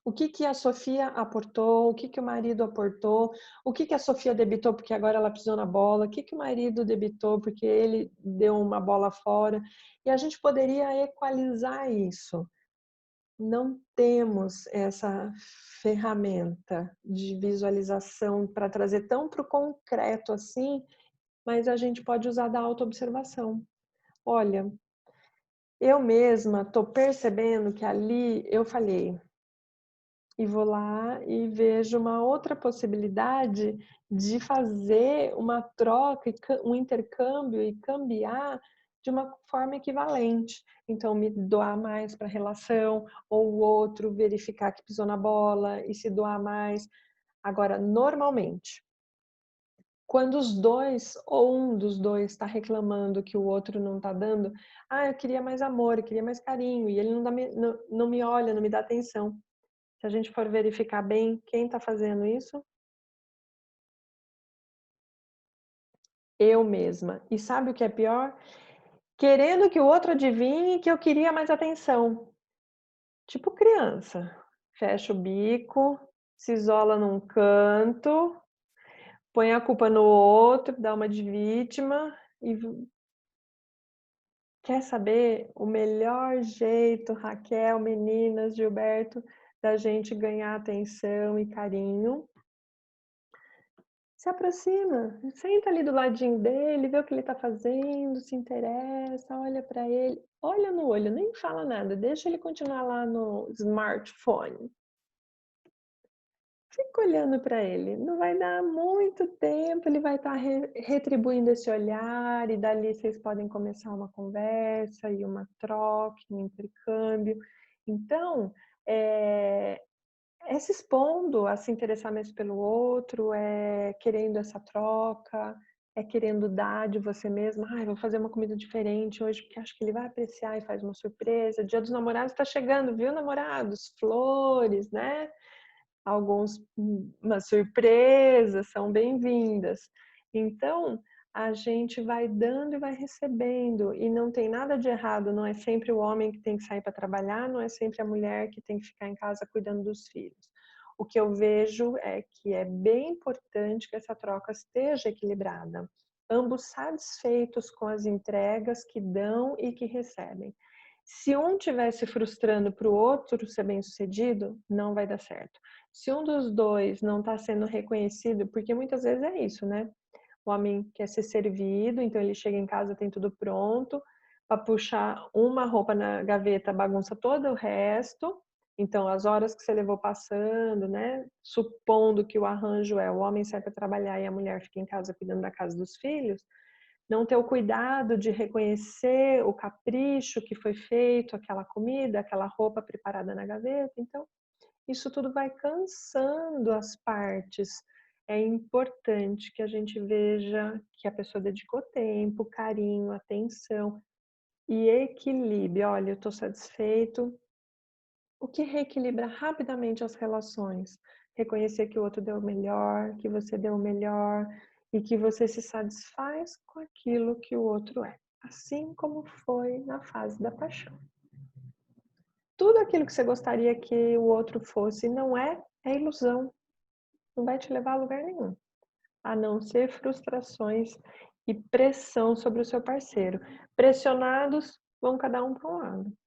O que a Sofia aportou, o que o marido aportou, o que a Sofia debitou porque agora ela pisou na bola, o que o marido debitou porque ele deu uma bola fora. E a gente poderia equalizar isso. Não temos essa ferramenta de visualização para trazer tão para o concreto assim, mas a gente pode usar da autoobservação. Olha, eu mesma estou percebendo que ali eu falhei. E vou lá e vejo uma outra possibilidade de fazer uma troca, um intercâmbio e cambiar de uma forma equivalente. Então, me doar mais para a relação, ou o outro verificar que pisou na bola e se doar mais. Agora, normalmente, quando os dois ou um dos dois está reclamando que o outro não está dando, eu queria mais amor, eu queria mais carinho, e ele não me olha, não me dá atenção. Se a gente for verificar bem quem está fazendo isso, eu mesma. E sabe o que é pior? Querendo que o outro adivinhe que eu queria mais atenção. Tipo criança. Fecha o bico, se isola num canto, põe a culpa no outro, dá uma de vítima e quer saber o melhor jeito, Raquel, meninas, Gilberto, da gente ganhar atenção e carinho? Se aproxima, senta ali do ladinho dele, vê o que ele está fazendo, se interessa, olha para ele, olha no olho, nem fala nada, deixa ele continuar lá no smartphone. Fica olhando para ele, não vai dar muito tempo, ele vai estar retribuindo esse olhar, e dali vocês podem começar uma conversa e uma troca, um intercâmbio. Então, se expondo a se interessar mais pelo outro, querendo essa troca, é querendo dar de você mesma. Ai, vou fazer uma comida diferente hoje porque acho que ele vai apreciar e faz uma surpresa. Dia dos Namorados está chegando, viu, namorados? Flores, né? Umas surpresas são bem-vindas. Então, a gente vai dando e vai recebendo, e não tem nada de errado, não é sempre o homem que tem que sair para trabalhar, não é sempre a mulher que tem que ficar em casa cuidando dos filhos. O que eu vejo é que é bem importante que essa troca esteja equilibrada. Ambos satisfeitos com as entregas que dão e que recebem. Se um estiver se frustrando para o outro ser bem-sucedido, não vai dar certo. Se um dos dois não está sendo reconhecido, porque muitas vezes é isso, né? O homem quer ser servido, então ele chega em casa, tem tudo pronto, para puxar uma roupa na gaveta, bagunça todo o resto. Então, as horas que você levou passando, né? Supondo que o arranjo é o homem sai para trabalhar e a mulher fica em casa cuidando da casa dos filhos, não ter o cuidado de reconhecer o capricho que foi feito, aquela comida, aquela roupa preparada na gaveta. Então, isso tudo vai cansando as partes. É importante que a gente veja que a pessoa dedicou tempo, carinho, atenção e equilíbrio. Olha, eu estou satisfeito. O que reequilibra rapidamente as relações? Reconhecer que o outro deu o melhor, que você deu o melhor e que você se satisfaz com aquilo que o outro é. Assim como foi na fase da paixão. Tudo aquilo que você gostaria que o outro fosse não é, é ilusão. Não vai te levar a lugar nenhum. A não ser frustrações e pressão sobre o seu parceiro. Pressionados, vão cada um para um lado.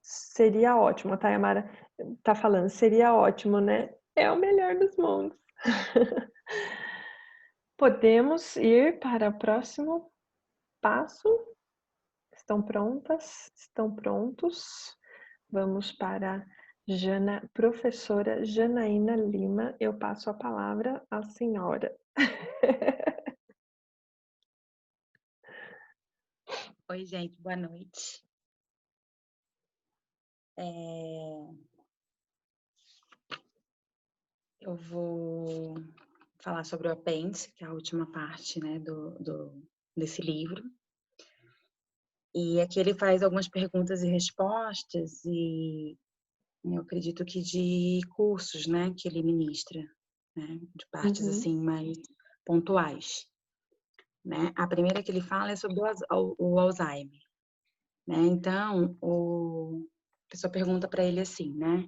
Seria ótimo, a Tayamara tá falando, seria ótimo, né? É o melhor dos mundos. Podemos ir para o próximo passo? Estão prontas? Estão prontos? Vamos para professora Janaína Lima. Eu passo a palavra à senhora. Oi, gente, boa noite. Eu vou falar sobre o apêndice, que é a última parte, né, desse livro. E aqui ele faz algumas perguntas e respostas, e eu acredito que de cursos, né, que ele ministra, né, de partes assim mais pontuais. Né? A primeira que ele fala é sobre o Alzheimer. Né? Então, a pessoa pergunta para ele assim, né?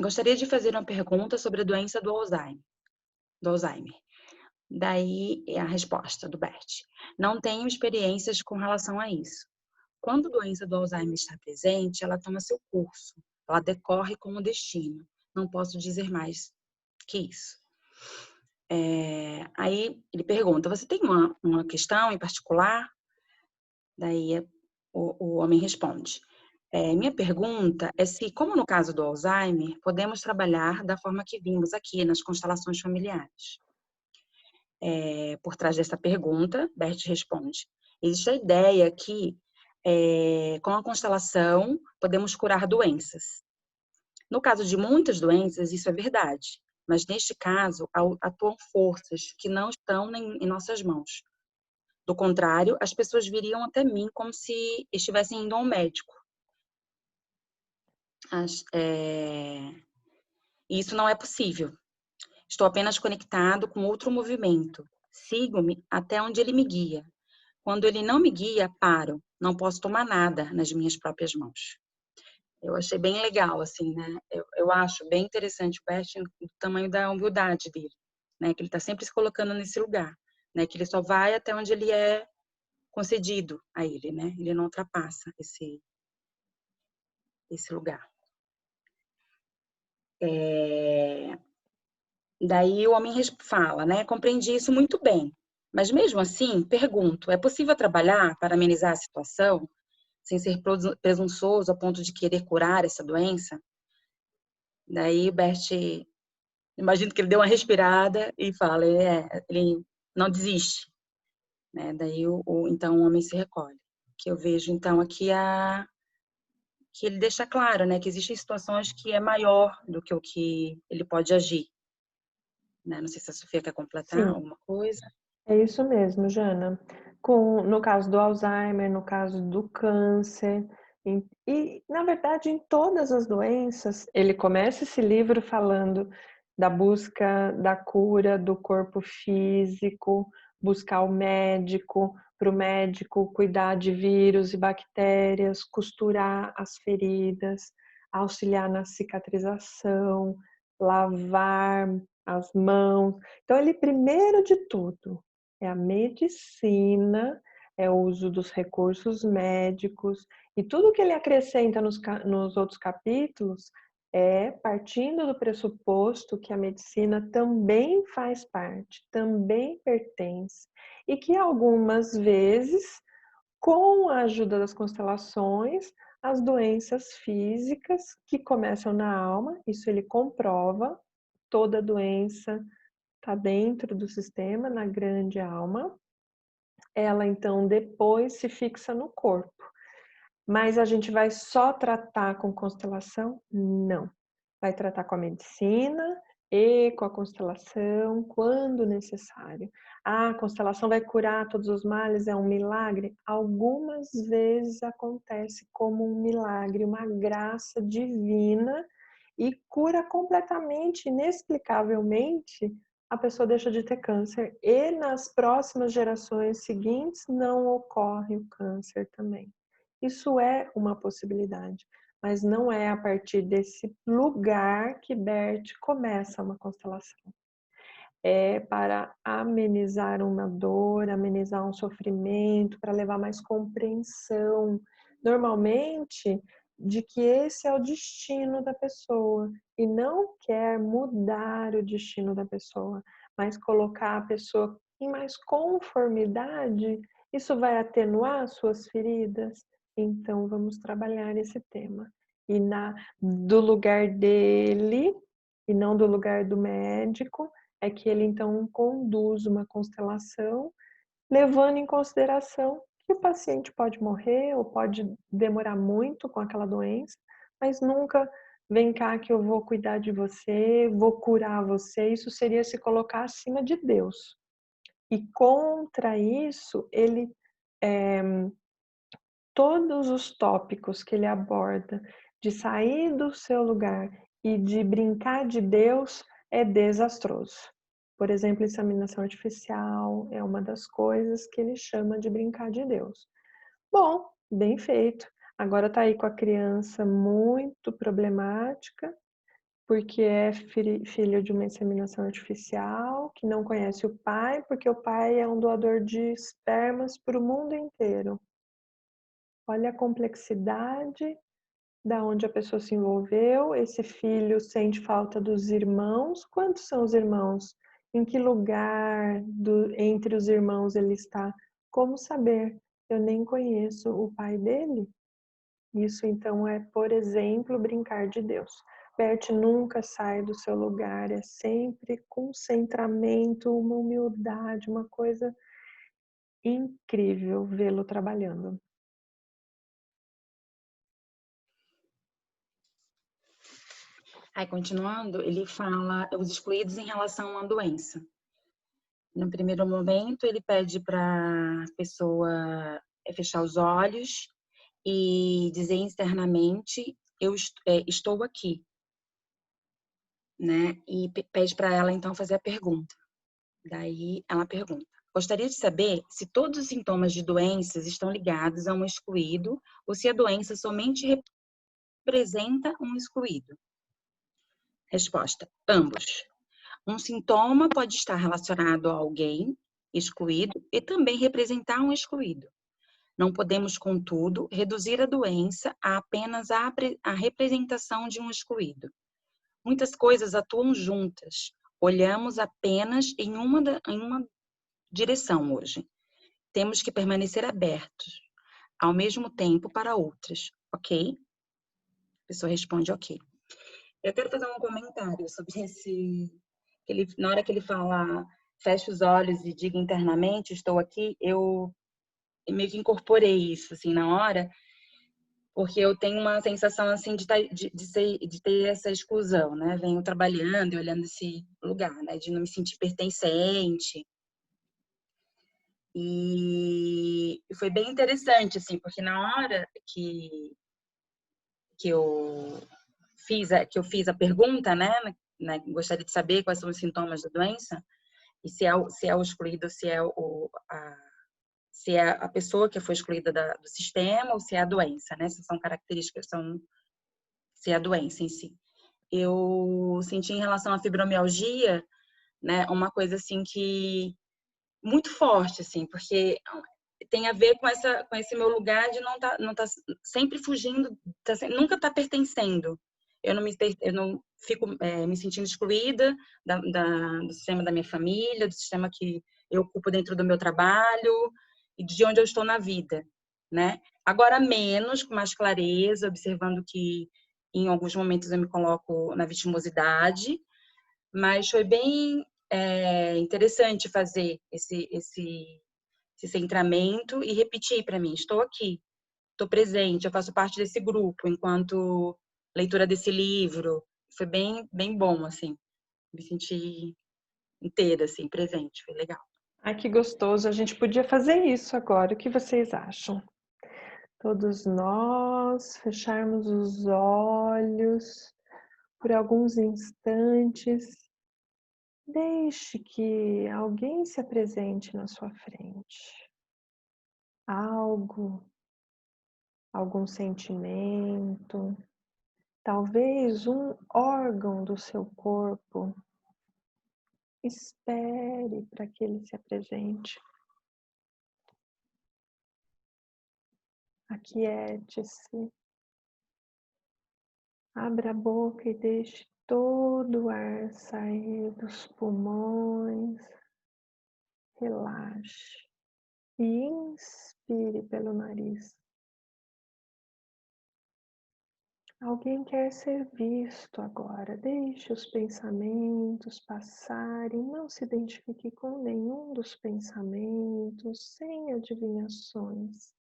Gostaria de fazer uma pergunta sobre a doença do Alzheimer. Daí a resposta do Bert. Não tenho experiências com relação a isso. Quando a doença do Alzheimer está presente, ela toma seu curso. Ela decorre como destino. Não posso dizer mais que isso. Aí ele pergunta, você tem uma questão em particular? Daí o homem responde, minha pergunta é se, como no caso do Alzheimer, podemos trabalhar da forma que vimos aqui nas constelações familiares. Por trás dessa pergunta, Bert responde, existe a ideia que com a constelação podemos curar doenças. No caso de muitas doenças, isso é verdade, mas neste caso atuam forças que não estão em nossas mãos. Do contrário, as pessoas viriam até mim como se estivessem indo a um médico. Isso não é possível. Estou apenas conectado com outro movimento. Sigo-me até onde ele me guia. Quando ele não me guia, paro. Não posso tomar nada nas minhas próprias mãos. Eu achei bem legal, assim, né? Eu acho bem interessante o Bert, o tamanho da humildade dele, né? Que ele está sempre se colocando nesse lugar, né? Que ele só vai até onde ele é concedido a ele, né? Ele não ultrapassa esse lugar. Daí o homem fala, né? Compreendi isso muito bem. Mas mesmo assim, pergunto, é possível trabalhar para amenizar a situação, sem ser presunçoso a ponto de querer curar essa doença? Daí Bert, imagino que ele deu uma respirada e fala, ele não desiste. Né? Daí então o homem se recolhe. Que eu vejo então aqui que ele deixa claro, né, que existem situações que é maior do que o que ele pode agir. Né? Não sei se a Sofia quer completar Sim, alguma coisa. é isso mesmo, Jana. No caso do Alzheimer, no caso do câncer, na verdade, em todas as doenças, ele começa esse livro falando da busca da cura do corpo físico, buscar o médico, para o médico cuidar de vírus e bactérias, costurar as feridas, auxiliar na cicatrização, lavar as mãos. Então, ele, primeiro de tudo, é a medicina, é o uso dos recursos médicos, e tudo que ele acrescenta nos outros capítulos é partindo do pressuposto que a medicina também faz parte, também pertence, e que algumas vezes, com a ajuda das constelações, as doenças físicas que começam na alma, isso ele comprova, toda doença está dentro do sistema, na grande alma. Ela, então, depois se fixa no corpo. Mas a gente vai só tratar com constelação? Não. Vai tratar com a medicina e com a constelação quando necessário. Ah, a constelação vai curar todos os males? É um milagre? Algumas vezes acontece como um milagre, uma graça divina, e cura completamente, inexplicavelmente, a pessoa deixa de ter câncer. E nas próximas gerações seguintes não ocorre o câncer também. Isso é uma possibilidade, mas não é a partir desse lugar que Bert começa uma constelação. É para amenizar uma dor, amenizar um sofrimento, para levar mais compreensão, normalmente, de que esse é o destino da pessoa e não quer mudar o destino da pessoa, mas colocar a pessoa em mais conformidade. Isso vai atenuar suas feridas? Então, vamos trabalhar esse tema. E do lugar dele, e não do lugar do médico, é que ele então conduz uma constelação, levando em consideração que o paciente pode morrer ou pode demorar muito com aquela doença, mas nunca vem cá que eu vou cuidar de você, vou curar você. Isso seria se colocar acima de Deus. E contra isso, ele todos os tópicos que ele aborda de sair do seu lugar e de brincar de Deus é desastroso. Por exemplo, inseminação artificial é uma das coisas que ele chama de brincar de Deus. Bom, bem feito. Agora tá aí com a criança muito problemática, porque é filho de uma inseminação artificial, que não conhece o pai, porque o pai é um doador de espermas para o mundo inteiro. Olha a complexidade da onde a pessoa se envolveu. Esse filho sente falta dos irmãos. Quantos são os irmãos? Em que lugar entre os irmãos ele está? Como saber? Eu nem conheço o pai dele. Isso, então, é, por exemplo, brincar de Deus. Bert nunca sai do seu lugar, é sempre concentramento, uma humildade, uma coisa incrível vê-lo trabalhando. Aí, continuando, ele fala os excluídos em relação à doença. No primeiro momento, ele pede para a pessoa fechar os olhos e dizer internamente, eu estou aqui, né? E pede para ela, então, fazer a pergunta. Daí, ela pergunta: gostaria de saber se todos os sintomas de doenças estão ligados a um excluído ou se a doença somente representa um excluído. Resposta: ambos. Um sintoma pode estar relacionado a alguém excluído e também representar um excluído. Não podemos, contudo, reduzir a doença a apenas a representação de um excluído. Muitas coisas atuam juntas. Olhamos apenas em uma direção hoje. Temos que permanecer abertos, ao mesmo tempo, para outras, ok? A pessoa responde ok. Eu quero fazer um comentário sobre na hora que ele fala, feche os olhos e diga internamente, estou aqui, eu meio que incorporei isso, assim, na hora, porque eu tenho uma sensação assim de ter essa exclusão, né? Venho trabalhando e olhando esse lugar, né? De não me sentir pertencente. E foi bem interessante, assim, porque na hora que eu fiz a pergunta, né? Gostaria de saber quais são os sintomas da doença e se é o excluído, se é a pessoa que foi excluída do sistema ou se é a doença, né? Se são características, se é a doença em si. Eu senti em relação à fibromialgia, né, uma coisa assim que muito forte, assim, porque tem a ver com esse meu lugar de não tá sempre fugindo, nunca tá pertencendo. Eu não fico me sentindo excluída do sistema da minha família, do sistema que eu ocupo dentro do meu trabalho e de onde eu estou na vida, né? Agora menos, com mais clareza, observando que em alguns momentos eu me coloco na vitimosidade, mas foi bem interessante fazer esse centramento e repetir para mim: estou aqui, estou presente, eu faço parte desse grupo, enquanto leitura desse livro. Foi bem, bem bom, assim. Me senti inteira, assim, presente. Foi legal. Ai, que gostoso. A gente podia fazer isso agora. O que vocês acham? Todos nós fecharmos os olhos por alguns instantes. Deixe que alguém se apresente na sua frente. Algo, algum sentimento, talvez um órgão do seu corpo. Espere para que ele se apresente. Aquiete-se. Abra a boca e deixe todo o ar sair dos pulmões. Relaxe e inspire pelo nariz. Alguém quer ser visto agora. Deixe os pensamentos passarem. Não se identifique com nenhum dos pensamentos, sem adivinhações.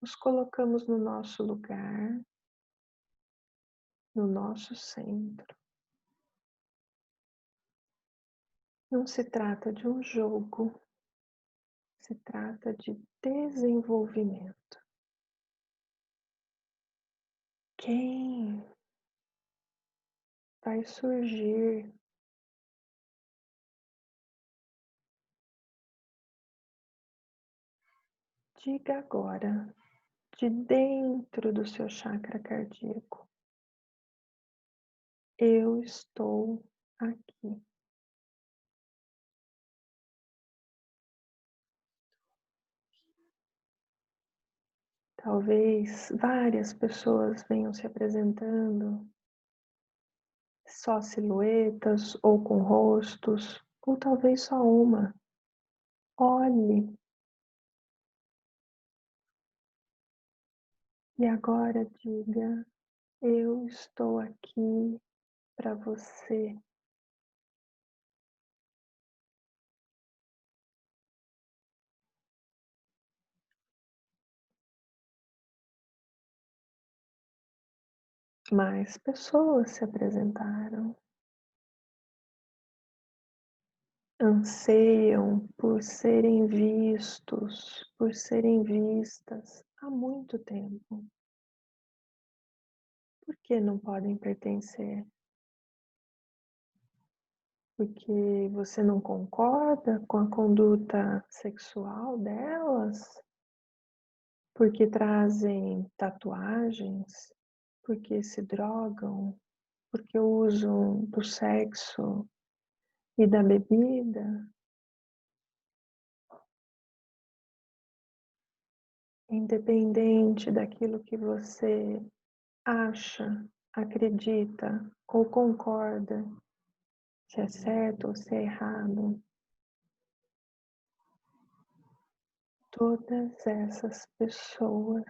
Nos colocamos no nosso lugar, no nosso centro. Não se trata de um jogo, se trata de desenvolvimento. Quem vai surgir? Diga agora, de dentro do seu chakra cardíaco: eu estou aqui. Talvez várias pessoas venham se apresentando, só silhuetas ou com rostos, ou talvez só uma. Olhe. E agora diga: eu estou aqui para você. Mais pessoas se apresentaram. Anseiam por serem vistos, por serem vistas há muito tempo. Por que não podem pertencer? Porque você não concorda com a conduta sexual delas? Porque trazem tatuagens? Porque se drogam? Porque usam do sexo e da bebida? Independente daquilo que você acha, acredita ou concorda, se é certo ou se é errado, todas essas pessoas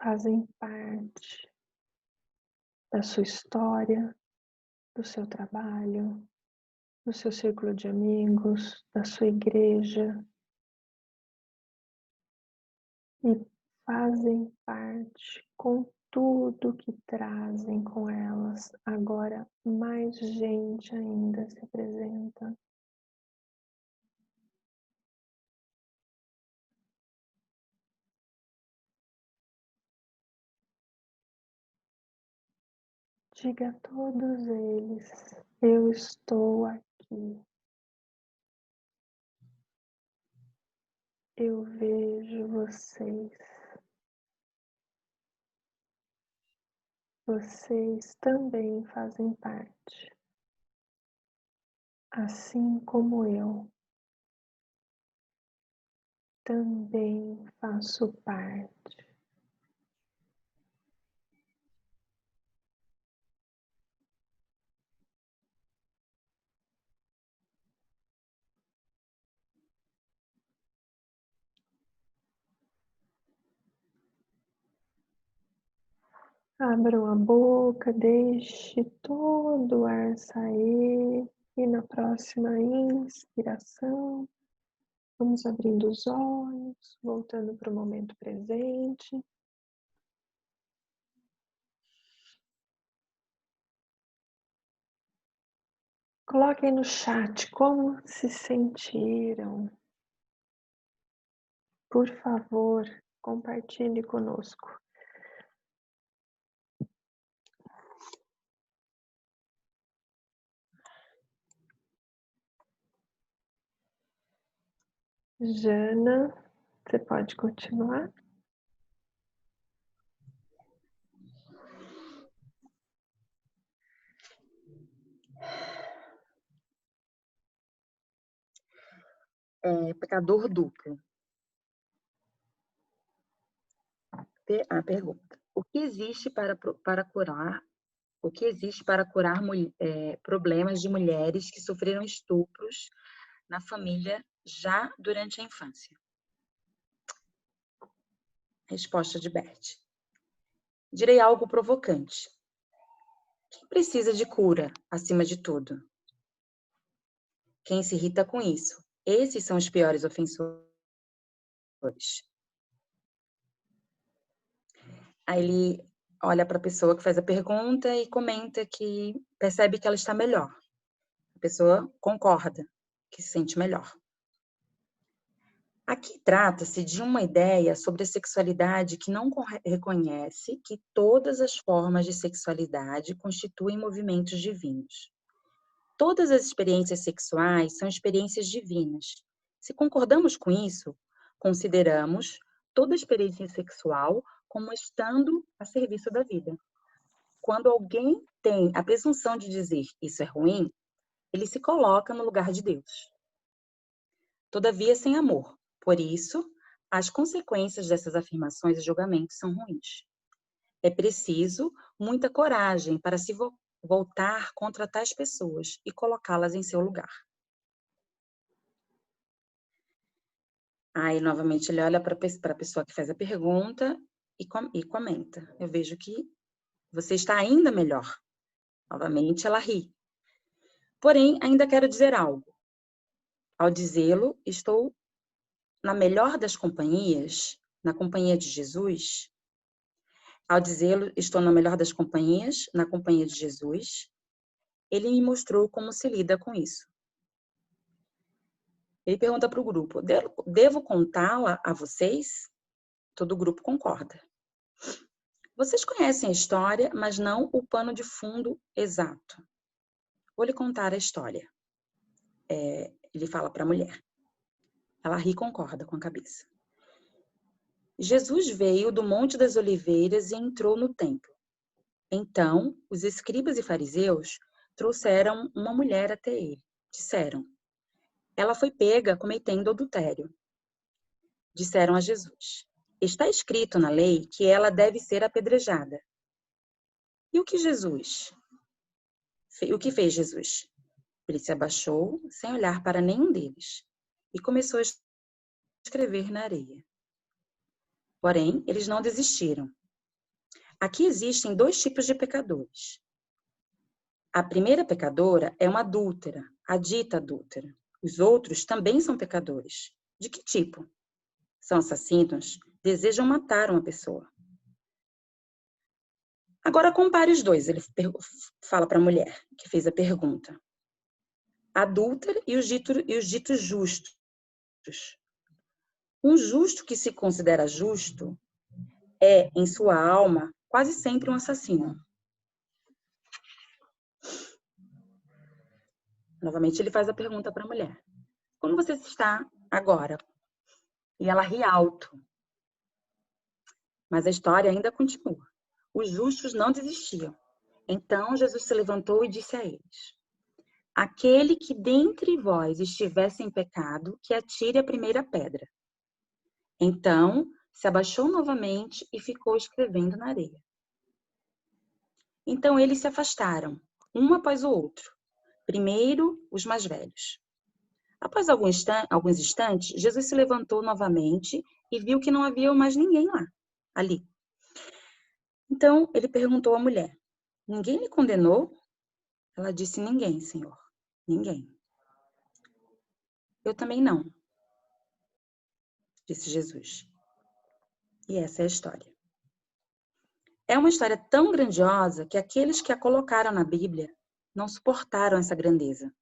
fazem parte da sua história, do seu trabalho, do seu círculo de amigos, da sua igreja. E fazem parte com tudo que trazem com elas. Agora mais gente ainda se apresenta. Diga a todos eles, eu estou aqui. Eu vejo vocês. Vocês também fazem parte, assim como eu também faço parte. Abram a boca, deixe todo o ar sair e na próxima inspiração, vamos abrindo os olhos, voltando para o momento presente. Coloquem no chat como se sentiram. Por favor, compartilhe conosco. Jana, você pode continuar? Pecador duplo. A pergunta: o que existe para curar? O que existe para curar problemas de mulheres que sofreram estupros na família já durante a infância? Resposta de Bert. Direi algo provocante. Quem precisa de cura, acima de tudo? Quem se irrita com isso? Esses são os piores ofensores. Aí ele olha para a pessoa que faz a pergunta e comenta que percebe que ela está melhor. A pessoa concorda que se sente melhor. Aqui trata-se de uma ideia sobre a sexualidade que não reconhece que todas as formas de sexualidade constituem movimentos divinos. Todas as experiências sexuais são experiências divinas. Se concordamos com isso, consideramos toda experiência sexual como estando a serviço da vida. Quando alguém tem a presunção de dizer isso é ruim, ele se coloca no lugar de Deus. Todavia, sem amor. Por isso, as consequências dessas afirmações e julgamentos são ruins. É preciso muita coragem para se voltar contra tais pessoas e colocá-las em seu lugar. Aí, novamente, ele olha para a pessoa que faz a pergunta e comenta. Eu vejo que você está ainda melhor. Novamente, ela ri. Porém, ainda quero dizer algo. Ao dizê-lo, estou na melhor das companhias, na companhia de Jesus. Ao dizê-lo, estou na melhor das companhias, na companhia de Jesus. Ele me mostrou como se lida com isso. Ele pergunta para o grupo, devo contá-la a vocês? Todo o grupo concorda. Vocês conhecem a história, mas não o pano de fundo exato. Vou lhe contar a história. Ele fala para a mulher. Ela ri e concorda com a cabeça. Jesus veio do Monte das Oliveiras e entrou no templo. Então, os escribas e fariseus trouxeram uma mulher até ele. Disseram, ela foi pega cometendo adultério. Disseram a Jesus, está escrito na lei que ela deve ser apedrejada. E o que fez Jesus? Ele se abaixou, sem olhar para nenhum deles, e começou a escrever na areia. Porém, eles não desistiram. Aqui existem 2 tipos de pecadores. A primeira pecadora é uma adúltera, a dita adúltera. Os outros também são pecadores. De que tipo? São assassinos, desejam matar uma pessoa. Agora compare os dois, ele fala para a mulher que fez a pergunta. Adúltera e os ditos justos. Um justo que se considera justo é, em sua alma, quase sempre um assassino. Novamente, ele faz a pergunta para a mulher. Como você está agora? E ela ri alto. Mas a história ainda continua. Os justos não desistiam. Então, Jesus se levantou e disse a eles: aquele que dentre vós estiver sem pecado, que atire a primeira pedra. Então, se abaixou novamente e ficou escrevendo na areia. Então, eles se afastaram, um após o outro. Primeiro, os mais velhos. Após alguns instantes, Jesus se levantou novamente e viu que não havia mais ninguém ali. Então, ele perguntou à mulher: ninguém lhe condenou? Ela disse: ninguém, Senhor, ninguém. Eu também não, disse Jesus. E essa é a história. É uma história tão grandiosa que aqueles que a colocaram na Bíblia não suportaram essa grandeza.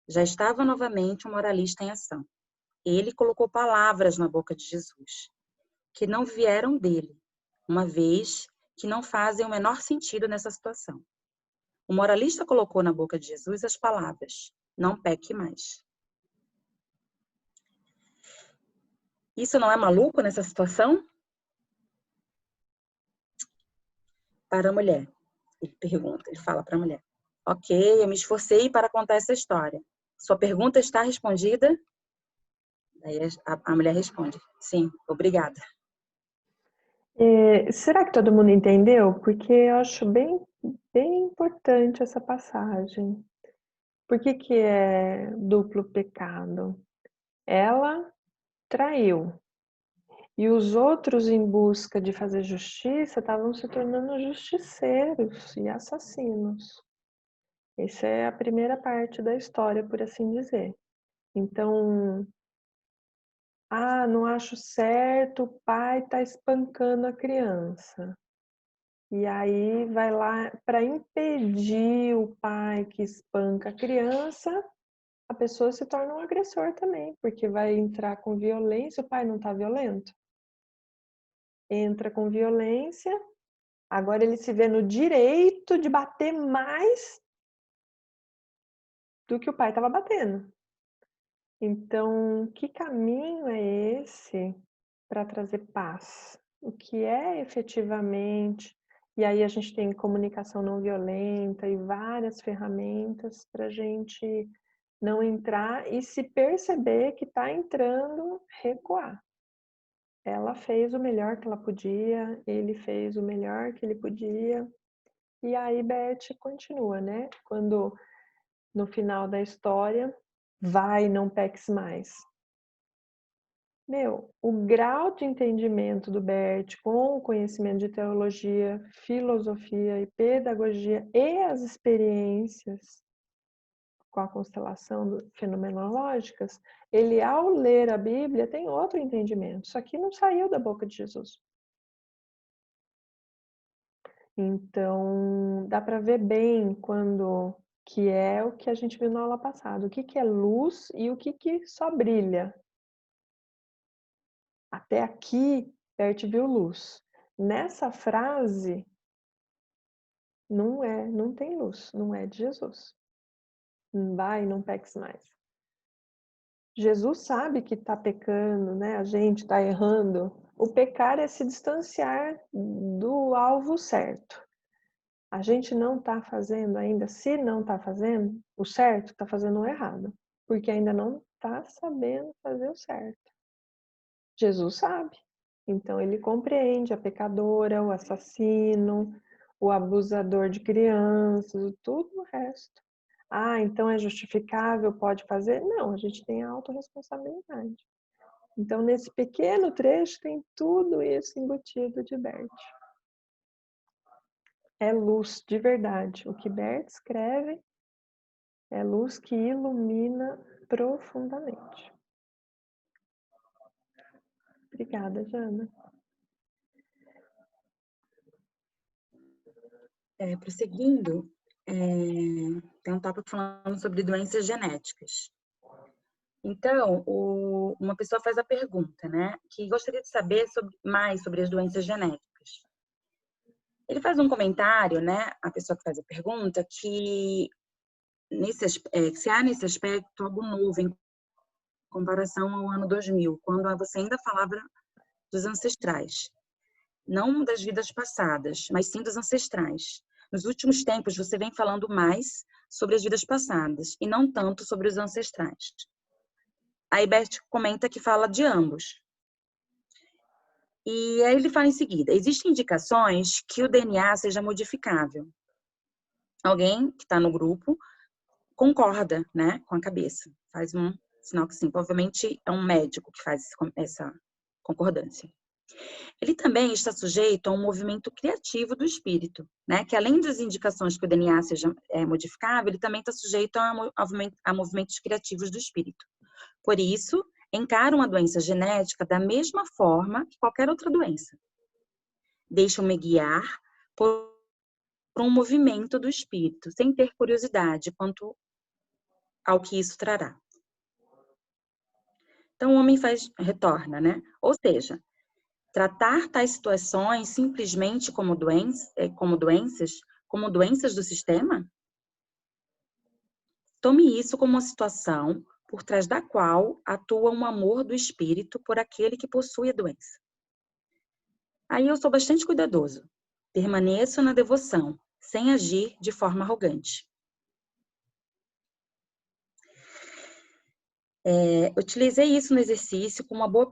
Já estava novamente um moralista em ação. Ele colocou palavras na boca de Jesus, que não vieram dele, uma vez que não fazem o menor sentido nessa situação. O moralista colocou na boca de Jesus as palavras: não peque mais. Isso não é maluco nessa situação? Para a mulher, ele fala para a mulher: ok, eu me esforcei para contar essa história. Sua pergunta está respondida? Aí a mulher responde: sim, obrigada. Será que todo mundo entendeu? Porque eu acho bem importante essa passagem. Por que é duplo pecado? Ela traiu. E os outros, em busca de fazer justiça, estavam se tornando justiceiros e assassinos. Essa é a primeira parte da história, por assim dizer. Então, não acho certo, o pai está espancando a criança. E aí vai lá para impedir o pai que espanca a criança, a pessoa se torna um agressor também, porque vai entrar com violência, o pai não está violento. Entra com violência, agora ele se vê no direito de bater mais do que o pai estava batendo. Então, que caminho é esse para trazer paz? O que é efetivamente? E aí a gente tem comunicação não violenta e várias ferramentas para a gente não entrar e se perceber que está entrando, recuar. Ela fez o melhor que ela podia, ele fez o melhor que ele podia. E aí Beth continua, né? Quando no final da história, vai, não peques mais. O grau de entendimento do Bert com o conhecimento de teologia, filosofia e pedagogia e as experiências com a constelação fenomenológicas, ele, ao ler a Bíblia, tem outro entendimento. Isso aqui não saiu da boca de Jesus. Então, dá para ver bem quando que é o que a gente viu na aula passada. O que é luz e o que só brilha. Até aqui, Bert viu luz. Nessa frase, não tem luz, não é de Jesus. Vai, não peques mais. Jesus sabe que está pecando, né? A gente está errando. O pecar é se distanciar do alvo certo. A gente não está fazendo ainda, se não está fazendo o certo, está fazendo o errado. Porque ainda não está sabendo fazer o certo. Jesus sabe. Então ele compreende a pecadora, o assassino, o abusador de crianças, tudo o resto. Então é justificável, pode fazer? Não, a gente tem a autorresponsabilidade. Então, nesse pequeno trecho, tem tudo isso embutido de Bert. É luz de verdade. O que Bert escreve é luz que ilumina profundamente. Obrigada, Jana. Prosseguindo, tem um tópico falando sobre doenças genéticas. Então, uma pessoa faz a pergunta, né? Que gostaria de saber mais sobre as doenças genéticas. Ele faz um comentário, né? A pessoa que faz a pergunta, que se há nesse aspecto algo novo em comparação ao ano 2000, quando você ainda falava dos ancestrais. Não das vidas passadas, mas sim dos ancestrais. Nos últimos tempos, você vem falando mais sobre as vidas passadas e não tanto sobre os ancestrais. A Beth comenta que fala de ambos. E aí ele fala em seguida, existem indicações que o DNA seja modificável. Alguém que está no grupo concorda, né, com a cabeça, faz um sinal que sim, provavelmente é um médico que faz essa concordância. Ele também está sujeito a um movimento criativo do espírito, né, que além das indicações que o DNA seja modificável, ele também está sujeito a movimentos criativos do espírito. Por isso, encaram a doença genética da mesma forma que qualquer outra doença. Deixam-me guiar por um movimento do espírito, sem ter curiosidade quanto ao que isso trará. Então, o homem retorna, né? Ou seja, tratar tais situações simplesmente como doenças do sistema? Tome isso como uma situação por trás da qual atua um amor do espírito por aquele que possui a doença. Aí eu sou bastante cuidadoso. Permaneço na devoção, sem agir de forma arrogante. Utilizarei isso no exercício com uma boa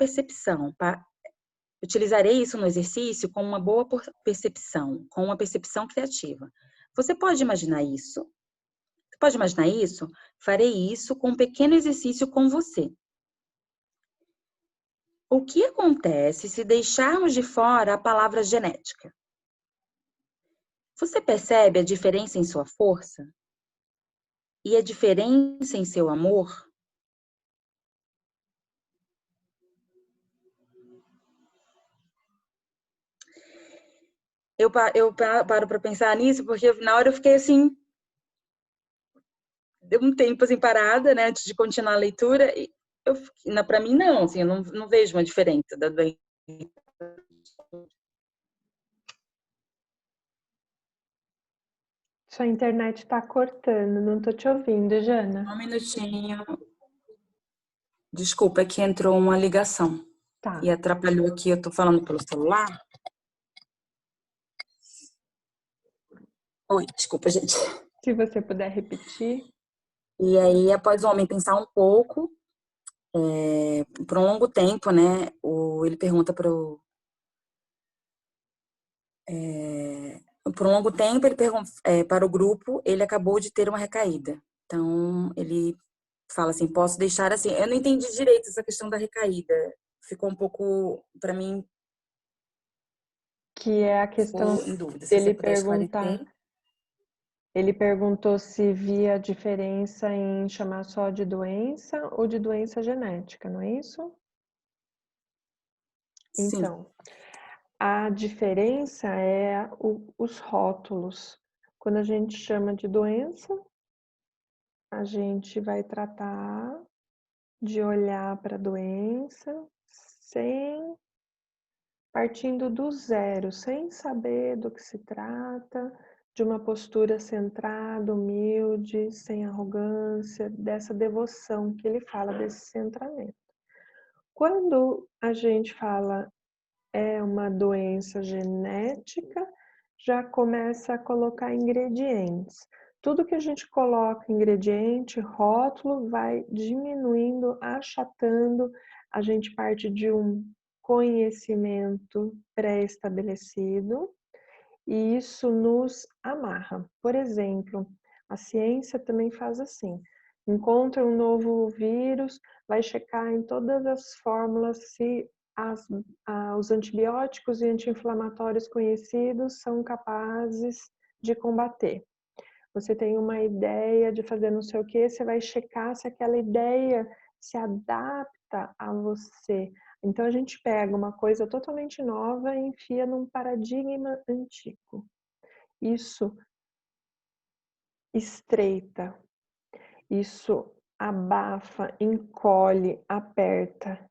percepção, com uma percepção criativa. Você pode imaginar isso? Farei isso com um pequeno exercício com você. O que acontece se deixarmos de fora a palavra genética? Você percebe a diferença em sua força? E a diferença em seu amor? Eu paro para pensar nisso, porque na hora eu fiquei assim, deu um tempo assim parada, né, antes de continuar a leitura, e para mim não, assim, eu não vejo uma diferença da doença. Sua internet está cortando, não estou te ouvindo, Jana. Um minutinho. Desculpa, é que entrou uma ligação. Tá. E atrapalhou aqui, eu tô falando pelo celular. Oi, desculpa, gente. Se você puder repetir. E aí, após o homem pensar um pouco, por um longo tempo, né, ele pergunta para o... por um longo tempo, ele pergunta para o grupo, ele acabou de ter uma recaída. Então, ele fala assim, posso deixar assim... Eu não entendi direito essa questão da recaída. Ficou um pouco, para mim... Que é a questão em dúvida, se dele você puder perguntar. esclarecer. Ele perguntou se via diferença em chamar só de doença ou de doença genética, não é isso? Sim. Então, a diferença é os rótulos. Quando a gente chama de doença, a gente vai tratar de olhar para a doença partindo do zero, sem saber do que se trata, de uma postura centrada, humilde, sem arrogância, dessa devoção que ele fala, desse centramento. Quando a gente fala é uma doença genética, já começa a colocar ingredientes. Tudo que a gente coloca ingrediente, rótulo, vai diminuindo, achatando, a gente parte de um conhecimento pré-estabelecido e isso nos amarra. Por exemplo, a ciência também faz assim. Encontra um novo vírus, vai checar em todas as fórmulas se os antibióticos e anti-inflamatórios conhecidos são capazes de combater. Você tem uma ideia de fazer não sei o que, você vai checar se aquela ideia se adapta a você, Então a gente pega uma coisa totalmente nova e enfia num paradigma antigo. Isso estreita, isso abafa, encolhe, aperta.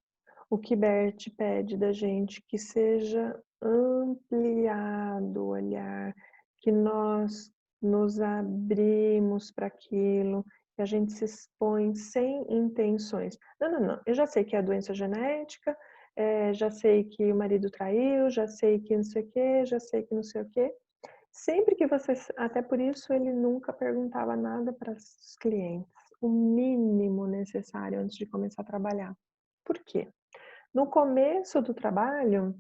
O que Bert pede da gente que seja ampliado o olhar, que nós nos abrimos para aquilo, que a gente se expõe sem intenções. Não, eu já sei que é doença genética, já sei que o marido traiu, já sei que não sei o quê, já sei que não sei o quê. Sempre que você, até por isso ele nunca perguntava nada para os clientes, o mínimo necessário antes de começar a trabalhar. Por quê? No começo do trabalho,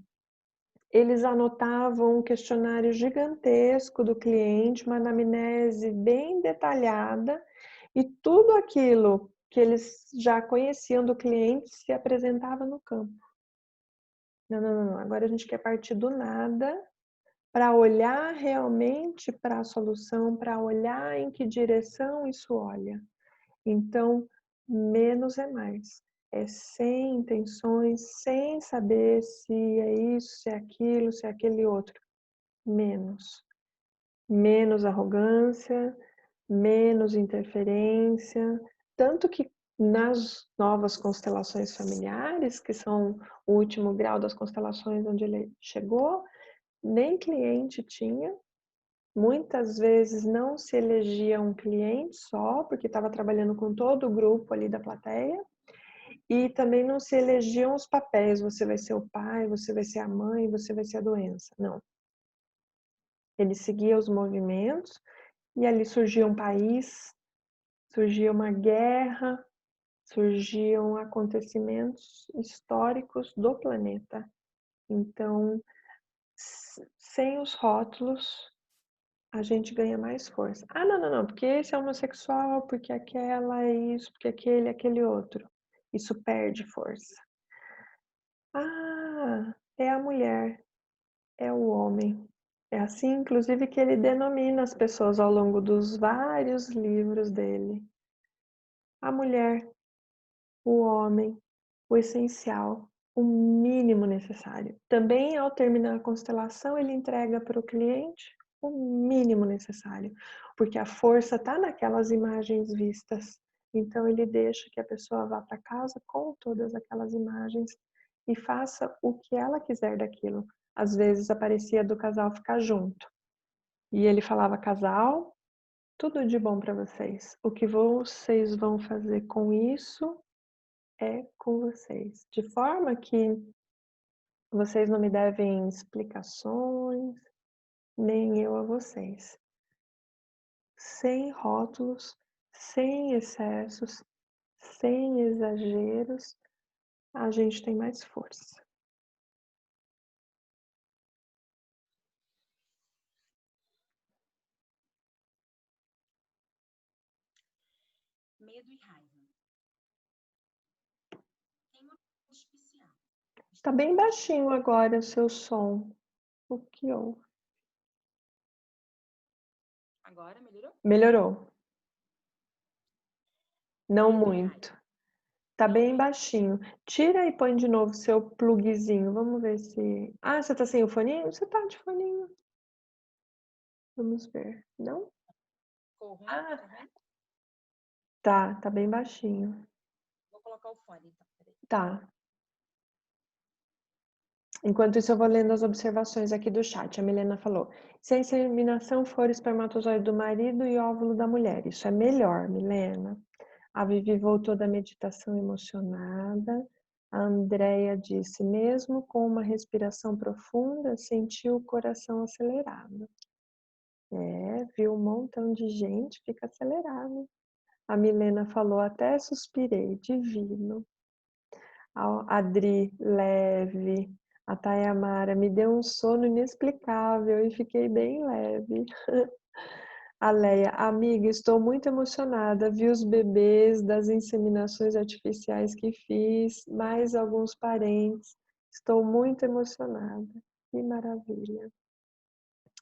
eles anotavam um questionário gigantesco do cliente, uma anamnese bem detalhada, e tudo aquilo que eles já conheciam do cliente se apresentava no campo. Não. Agora a gente quer partir do nada para olhar realmente para a solução, para olhar em que direção isso olha. Então, menos é mais. É sem intenções, sem saber se é isso, se é aquilo, se é aquele outro. Menos. Menos arrogância, menos interferência. Tanto que nas novas constelações familiares, que são o último grau das constelações onde ele chegou, nem cliente tinha. Muitas vezes não se elegia um cliente só, porque estava trabalhando com todo o grupo ali da plateia, e também não se elegiam os papéis, você vai ser o pai, você vai ser a mãe, você vai ser a doença. Não. Ele seguia os movimentos, e ali surgia um país, surgia uma guerra, surgiam acontecimentos históricos do planeta. Então, sem os rótulos, a gente ganha mais força. Ah, não, porque esse é homossexual, porque aquela é isso, porque aquele é aquele outro. Isso perde força. Ah, é a mulher, é o homem. É assim, inclusive, que ele denomina as pessoas ao longo dos vários livros dele. A mulher, o homem, o essencial, o mínimo necessário. Também, ao terminar a constelação, ele entrega para o cliente o mínimo necessário, porque a força está naquelas imagens vistas. Então, ele deixa que a pessoa vá para casa com todas aquelas imagens e faça o que ela quiser daquilo. Às vezes, aparecia do casal ficar junto. E ele falava, casal, tudo de bom para vocês. O que vocês vão fazer com isso é com vocês. De forma que vocês não me devem explicações, nem eu a vocês. Sem rótulos, sem excessos, sem exageros, a gente tem mais força. Medo e raiva. Tem uma coisa especial. Está bem baixinho agora o seu som. O que houve? Agora melhorou? Melhorou. Não Medo e muito. Tá bem baixinho. Tira e põe de novo seu plugzinho. Vamos ver se... Ah, você tá sem o foninho? Você tá de foninho. Vamos ver. Não? Ficou ruim? Ah, Tá ruim? tá bem baixinho. Vou colocar o fone, então. Peraí. Tá. Enquanto isso, eu vou lendo as observações aqui do chat. A Milena falou: se a inseminação for espermatozoide do marido e óvulo da mulher, isso é melhor, Milena. A Vivi voltou da meditação emocionada. A Andrea disse: mesmo com uma respiração profunda, sentiu o coração acelerado. Viu um montão de gente, fica acelerado. A Milena falou: até suspirei, divino. A Adri, leve. A Tayamara, me deu um sono inexplicável e fiquei bem leve. A Leia, amiga, estou muito emocionada. Vi os bebês das inseminações artificiais que fiz, mais alguns parentes. Estou muito emocionada. Que maravilha.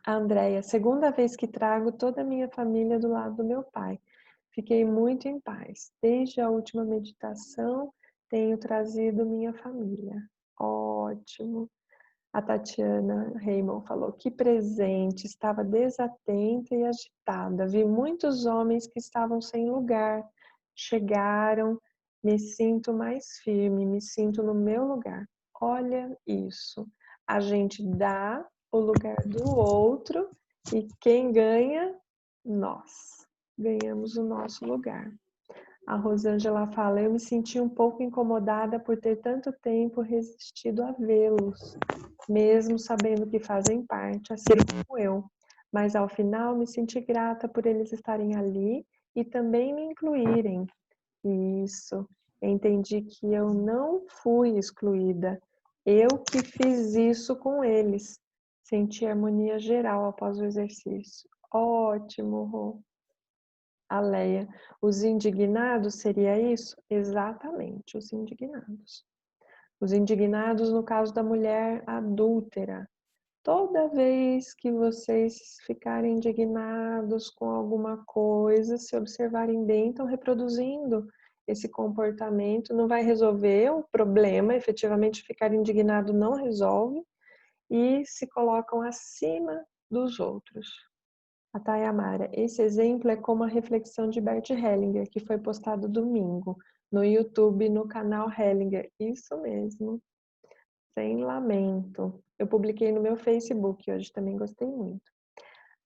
A Andrea, segunda vez que trago toda a minha família do lado do meu pai. Fiquei muito em paz. Desde a última meditação, tenho trazido minha família. Ótimo. A Tatiana Raymond falou: que presente, estava desatenta e agitada. Vi muitos homens que estavam sem lugar. Chegaram, me sinto mais firme, me sinto no meu lugar. Olha isso. A gente dá o lugar do outro e quem ganha? Nós. Ganhamos o nosso lugar. A Rosângela fala: eu me senti um pouco incomodada por ter tanto tempo resistido a vê-los, mesmo sabendo que fazem parte, assim como eu. Mas ao final me senti grata por eles estarem ali e também me incluírem. Isso. Entendi que eu não fui excluída. Eu que fiz isso com eles. Senti harmonia geral após o exercício. Ótimo, Rô. A Leia: os indignados seria isso? Exatamente, os indignados. Os indignados no caso da mulher adúltera. Toda vez que vocês ficarem indignados com alguma coisa, se observarem bem, estão reproduzindo esse comportamento. Não vai resolver o problema, efetivamente ficar indignado não resolve, e se colocam acima dos outros. A Tayamara: esse exemplo é como a reflexão de Bert Hellinger, que foi postado domingo no YouTube, no canal Hellinger. Isso mesmo. Sem lamento. Eu publiquei no meu Facebook hoje, também gostei muito.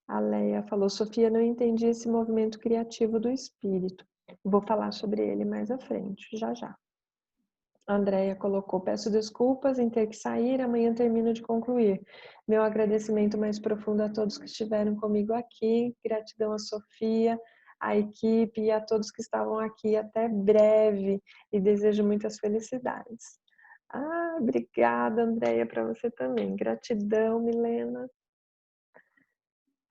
A Leia falou: Sofia, não entendi esse movimento criativo do espírito. Vou falar sobre ele mais à frente, já já. A Andréia colocou: peço desculpas em ter que sair, amanhã termino de concluir. Meu agradecimento mais profundo a todos que estiveram comigo aqui, gratidão a Sofia, à equipe e a todos que estavam aqui. Até breve e desejo muitas felicidades. Ah, obrigada, Andréia, para você também. Gratidão, Milena.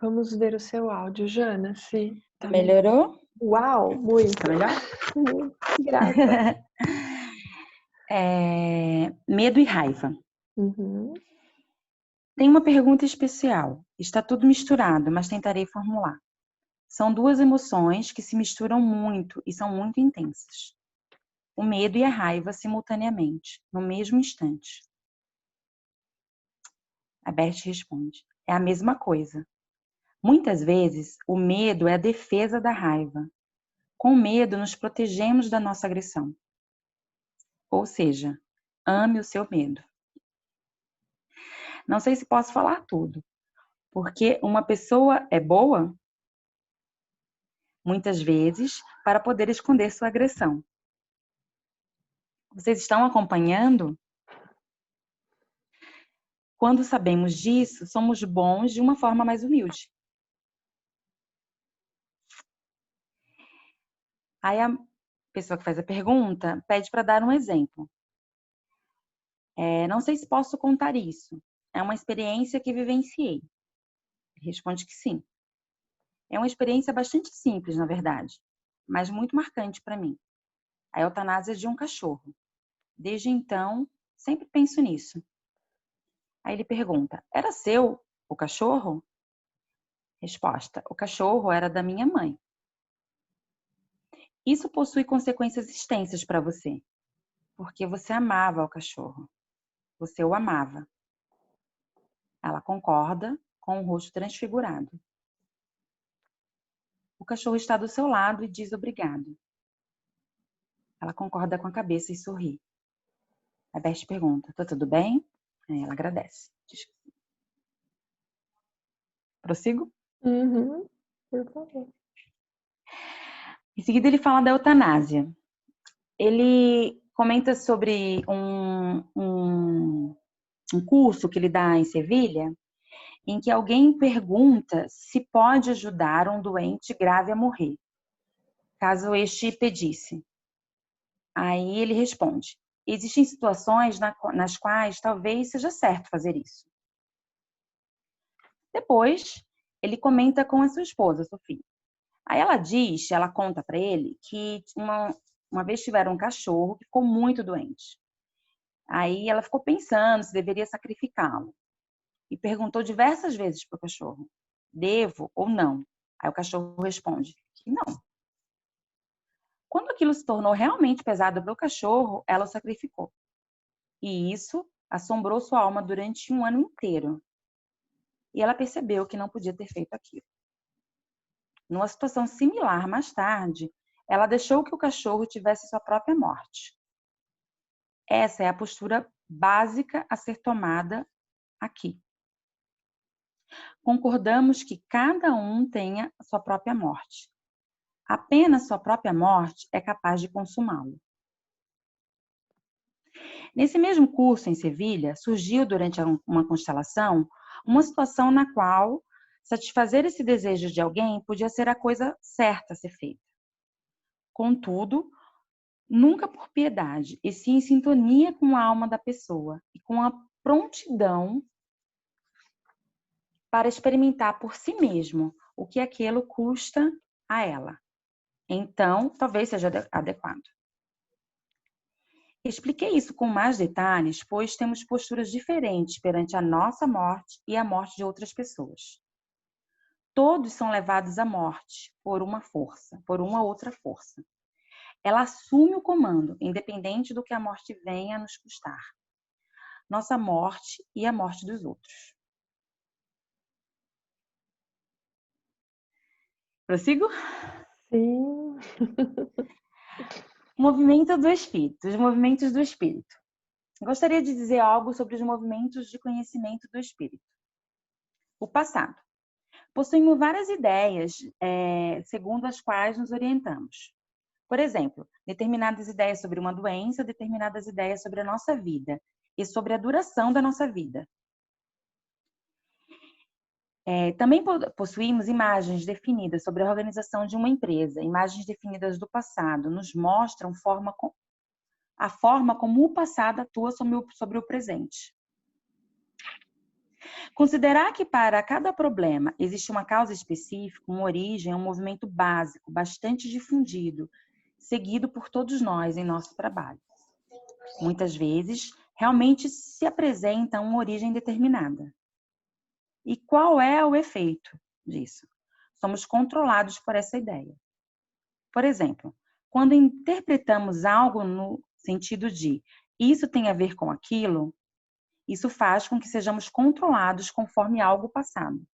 Vamos ver o seu áudio, Jana, se tá Melhorou? Uau, muito. Tá melhor? Muito grata. Medo e raiva. Uhum. Tem uma pergunta especial. Está tudo misturado, mas tentarei formular. São duas emoções que se misturam muito e são muito intensas. O medo e a raiva simultaneamente, no mesmo instante. A Beth responde: é a mesma coisa. Muitas vezes, o medo é a defesa da raiva. Com medo, nos protegemos da nossa agressão. Ou seja, ame o seu medo. Não sei se posso falar tudo, porque uma pessoa é boa, muitas vezes, para poder esconder sua agressão. Vocês estão acompanhando? Quando sabemos disso, somos bons de uma forma mais humilde. Aí a pessoa que faz a pergunta pede para dar um exemplo. Não sei se posso contar isso. É uma experiência que vivenciei. Responde que sim. É uma experiência bastante simples, na verdade, mas muito marcante para mim. A eutanásia de um cachorro. Desde então, sempre penso nisso. Aí ele pergunta: era seu o cachorro? Resposta: o cachorro era da minha mãe. Isso possui consequências extensas para você, porque você amava o cachorro. Você o amava. Ela concorda, com o rosto transfigurado. O cachorro está do seu lado e diz obrigado. Ela concorda com a cabeça e sorri. A Beth pergunta: tá tudo bem? Aí ela agradece. Prossigo? Uhum. Por favor. Em seguida, ele fala da eutanásia. Ele comenta sobre um curso que ele dá em Sevilha, em que alguém pergunta se pode ajudar um doente grave a morrer, caso este pedisse. Aí ele responde: existem situações nas quais talvez seja certo fazer isso. Depois, ele comenta com a sua esposa, Sofia. Aí ela conta para ele que uma vez tiveram um cachorro que ficou muito doente. Aí ela ficou pensando se deveria sacrificá-lo. E perguntou diversas vezes para o cachorro: devo ou não? Aí o cachorro responde que não. Quando aquilo se tornou realmente pesado para o cachorro, ela o sacrificou. E isso assombrou sua alma durante um ano inteiro. E ela percebeu que não podia ter feito aquilo. Numa situação similar, mais tarde, ela deixou que o cachorro tivesse sua própria morte. Essa é a postura básica a ser tomada aqui. Concordamos que cada um tenha a sua própria morte. Apenas sua própria morte é capaz de consumá-lo. Nesse mesmo curso em Sevilha, surgiu durante uma constelação uma situação na qual satisfazer esse desejo de alguém podia ser a coisa certa a ser feita. Contudo, nunca por piedade, e sim em sintonia com a alma da pessoa e com a prontidão para experimentar por si mesmo o que aquilo custa a ela. Então, talvez seja adequado. Expliquei isso com mais detalhes, pois temos posturas diferentes perante a nossa morte e a morte de outras pessoas. Todos são levados à morte por uma força, por uma outra força. Ela assume o comando, independente do que a morte venha a nos custar. Nossa morte e a morte dos outros. Prossigo? Sim. Movimento do espírito, os movimentos do espírito. Gostaria de dizer algo sobre os movimentos de conhecimento do espírito. O passado. Possuímos várias ideias, segundo as quais nos orientamos. Por exemplo, determinadas ideias sobre uma doença, determinadas ideias sobre a nossa vida e sobre a duração da nossa vida. Também possuímos imagens definidas sobre a organização de uma empresa, imagens definidas do passado, nos mostram a forma como o passado atua sobre o presente. Considerar que para cada problema existe uma causa específica, uma origem, um movimento básico, bastante difundido, seguido por todos nós em nosso trabalho. Muitas vezes, realmente se apresenta uma origem determinada. E qual é o efeito disso? Somos controlados por essa ideia. Por exemplo, quando interpretamos algo no sentido de isso tem a ver com aquilo, isso faz com que sejamos controlados conforme algo passado.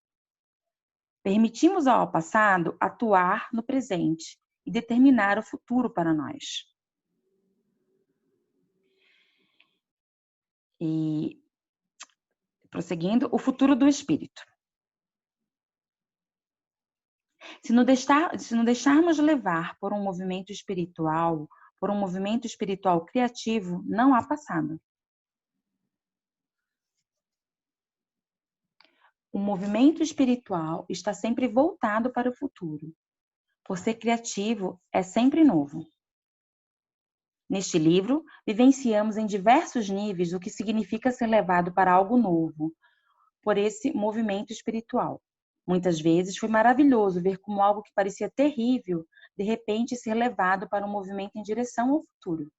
Permitimos ao passado atuar no presente e determinar o futuro para nós. E, prosseguindo, o futuro do espírito. Se não deixarmos levar por um movimento espiritual criativo, não há passado. O movimento espiritual está sempre voltado para o futuro. Por ser criativo, é sempre novo. Neste livro, vivenciamos em diversos níveis o que significa ser levado para algo novo, por esse movimento espiritual. Muitas vezes foi maravilhoso ver como algo que parecia terrível, de repente ser levado para um movimento em direção ao futuro.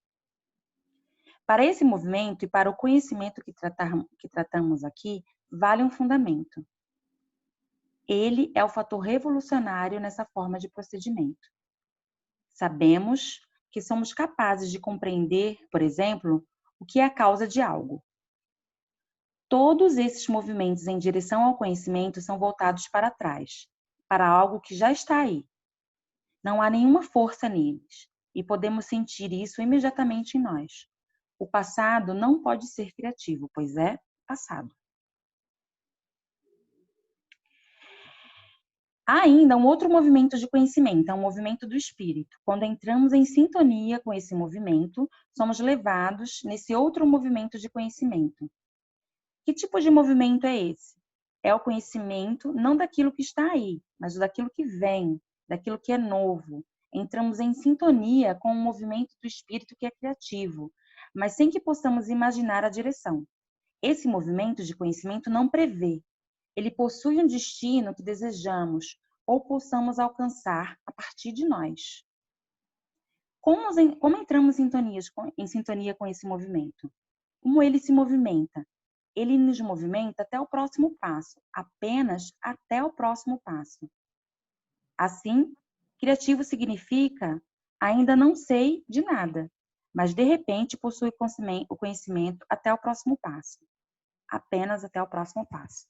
Para esse movimento e para o conhecimento que tratamos aqui, vale um fundamento. Ele é o fator revolucionário nessa forma de procedimento. Sabemos que somos capazes de compreender, por exemplo, o que é a causa de algo. Todos esses movimentos em direção ao conhecimento são voltados para trás, para algo que já está aí. Não há nenhuma força neles, e podemos sentir isso imediatamente em nós. O passado não pode ser criativo, pois é passado. Há ainda um outro movimento de conhecimento, é um movimento do espírito. Quando entramos em sintonia com esse movimento, somos levados nesse outro movimento de conhecimento. Que tipo de movimento é esse? É o conhecimento não daquilo que está aí, mas daquilo que vem, daquilo que é novo. Entramos em sintonia com o movimento do espírito que é criativo, mas sem que possamos imaginar a direção. Esse movimento de conhecimento não prevê. Ele possui um destino que desejamos ou possamos alcançar a partir de nós. Como entramos em sintonia com esse movimento? Como ele se movimenta? Ele nos movimenta até o próximo passo, apenas até o próximo passo. Assim, criativo significa ainda não sei de nada, mas de repente possui o conhecimento até o próximo passo. Apenas até o próximo passo.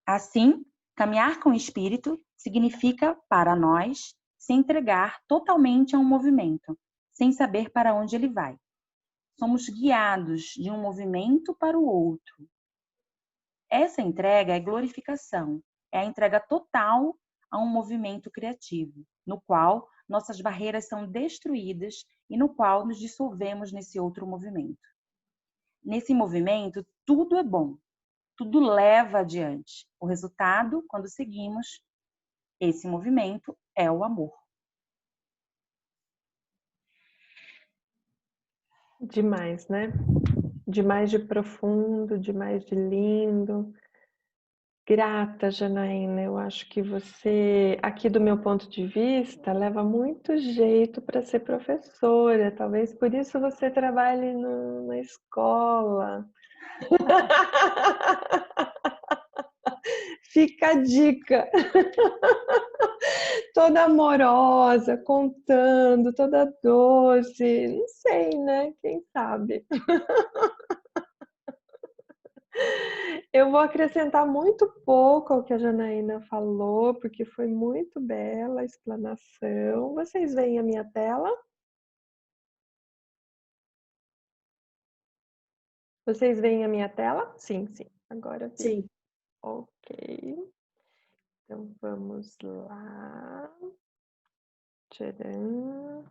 Assim, caminhar com o espírito significa, para nós, se entregar totalmente a um movimento, sem saber para onde ele vai. Somos guiados de um movimento para o outro. Essa entrega é glorificação, é a entrega total a um movimento criativo, no qual nossas barreiras são destruídas e no qual nos dissolvemos nesse outro movimento. Nesse movimento, tudo é bom, tudo leva adiante. O resultado, quando seguimos esse movimento, é o amor. Demais, né? Demais de profundo, demais de lindo. Grata, Janaína. Eu acho que você, aqui do meu ponto de vista, leva muito jeito para ser professora. Talvez por isso você trabalhe na escola. Fica a dica. Toda amorosa, contando, toda doce. Não sei, né? Quem sabe? Eu vou acrescentar muito pouco ao que a Janaína falou, porque foi muito bela a explanação. Vocês veem a minha tela? Vocês veem a minha tela? Sim, sim. Agora vi. Sim. Ok. Então vamos lá. Tcharam.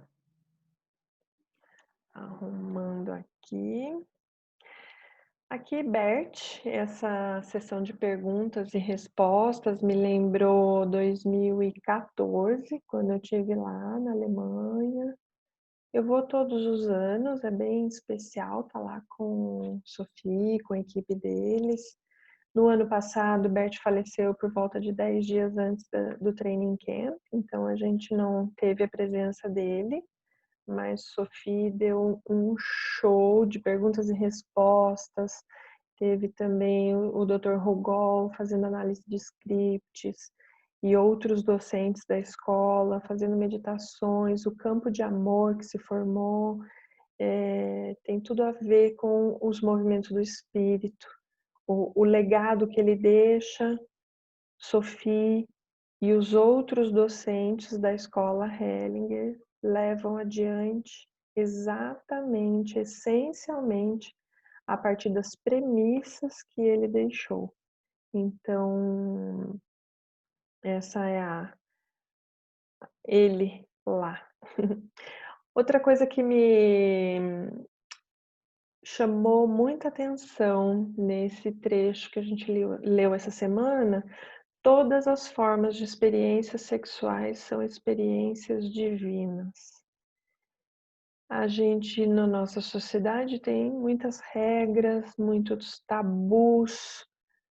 Arrumando aqui. Aqui, Bert, essa sessão de perguntas e respostas me lembrou 2014, quando eu estive lá na Alemanha. Eu vou todos os anos, é bem especial estar lá com Sophie, com a equipe deles. No ano passado, Bert faleceu por volta de 10 dias antes do training camp, então a gente não teve a presença dele, mas Sophie deu um show de perguntas e respostas. Teve também o Dr. Rogol fazendo análise de scripts e outros docentes da escola fazendo meditações, o campo de amor que se formou, tem tudo a ver com os movimentos do espírito, o legado que ele deixa, Sophie e os outros docentes da escola Hellinger levam adiante exatamente, essencialmente, a partir das premissas que ele deixou. Então, essa é ele lá. Outra coisa que me chamou muita atenção nesse trecho que a gente leu essa semana, todas as formas de experiências sexuais são experiências divinas. A gente, na nossa sociedade, tem muitas regras, muitos tabus,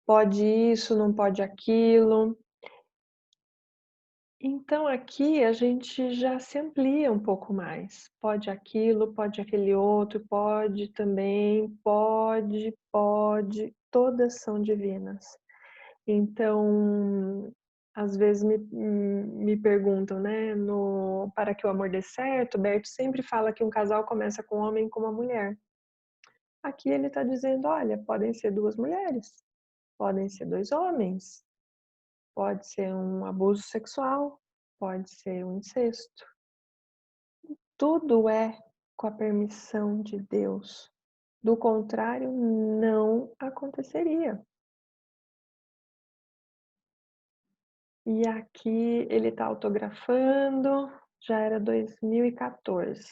pode isso, não pode aquilo. Então aqui a gente já se amplia um pouco mais. Pode aquilo, pode aquele outro, pode também, pode, todas são divinas. Então, às vezes me perguntam, né, Para que o amor dê certo, Bert sempre fala que um casal começa com um homem e com uma mulher. Aqui ele está dizendo, olha, podem ser duas mulheres, podem ser dois homens, pode ser um abuso sexual, pode ser um incesto. Tudo é com a permissão de Deus. Do contrário, não aconteceria. E aqui ele está autografando, já era 2014,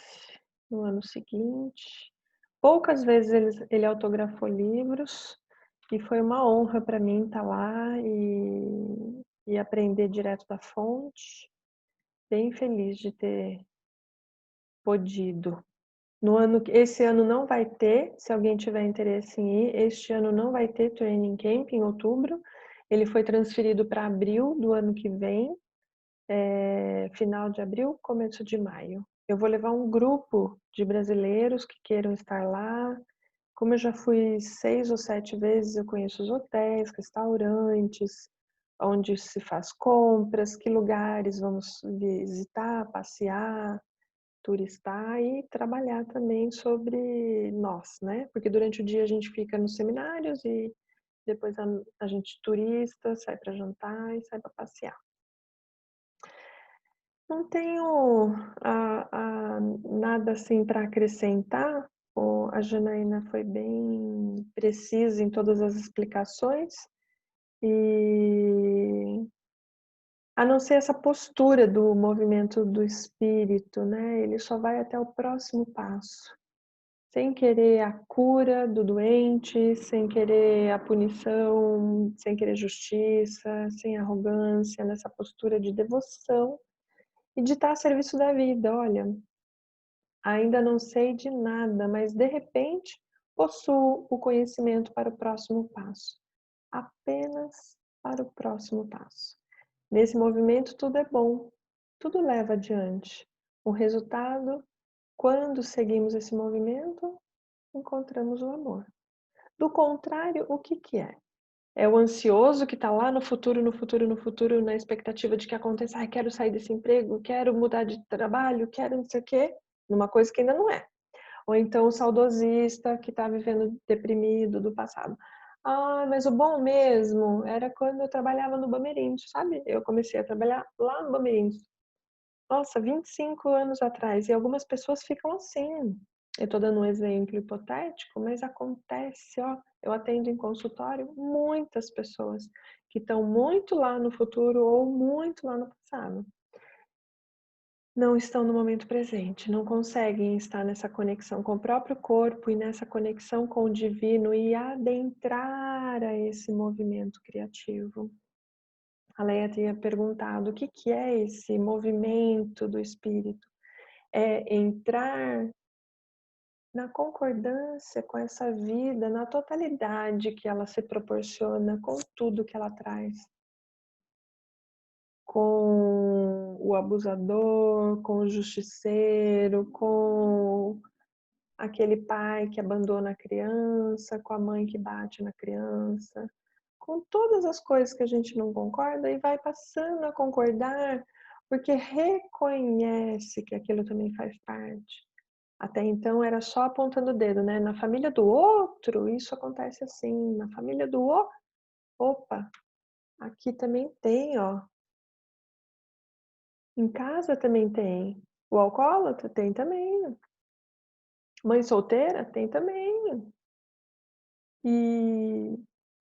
no ano seguinte. Poucas vezes ele autografou livros e foi uma honra para mim estar lá e aprender direto da fonte. Bem feliz de ter podido. Esse ano não vai ter, se alguém tiver interesse em ir, este ano não vai ter Training Camp em outubro. Ele foi transferido para abril do ano que vem, final de abril, começo de maio. Eu vou levar um grupo de brasileiros que queiram estar lá. Como eu já fui 6 ou 7 vezes, eu conheço os hotéis, restaurantes, onde se faz compras, que lugares vamos visitar, passear. turistar e trabalhar também sobre nós, né? Porque durante o dia a gente fica nos seminários e depois a gente turista, sai para jantar e sai para passear. Não tenho nada assim para acrescentar. A Janaína foi bem precisa em todas as explicações e a não ser essa postura do movimento do espírito, né? Ele só vai até o próximo passo, sem querer a cura do doente, sem querer a punição, sem querer justiça, sem arrogância, nessa postura de devoção e de estar a serviço da vida. Olha, ainda não sei de nada, mas de repente possuo o conhecimento para o próximo passo. Apenas para o próximo passo. Nesse movimento tudo é bom, tudo leva adiante. O resultado, quando seguimos esse movimento, encontramos o amor. Do contrário, o que é? É o ansioso que está lá no futuro, na expectativa de que aconteça. Ai, quero sair desse emprego, quero mudar de trabalho, quero não sei o quê, numa coisa que ainda não é. Ou então o saudosista que está vivendo deprimido do passado. Ah, mas o bom mesmo era quando eu trabalhava no Bamerindos, sabe? Eu comecei a trabalhar lá no Bamerindos. Nossa, 25 anos atrás. E algumas pessoas ficam assim. Eu estou dando um exemplo hipotético, mas acontece, ó. Eu atendo em consultório muitas pessoas que estão muito lá no futuro ou muito lá no passado. Não estão no momento presente, não conseguem estar nessa conexão com o próprio corpo e nessa conexão com o divino e adentrar a esse movimento criativo. A Leia tinha perguntado o que é esse movimento do espírito. É entrar na concordância com essa vida, na totalidade que ela se proporciona, com tudo que ela traz. Com o abusador, com o justiceiro, com aquele pai que abandona a criança, com a mãe que bate na criança, com todas as coisas que a gente não concorda e vai passando a concordar, porque reconhece que aquilo também faz parte. Até então era só apontando o dedo, né? Na família do outro, isso acontece assim. Na família do outro, opa, aqui também tem, ó. Em casa também tem. O alcoólatra tem também. Mãe solteira tem também. E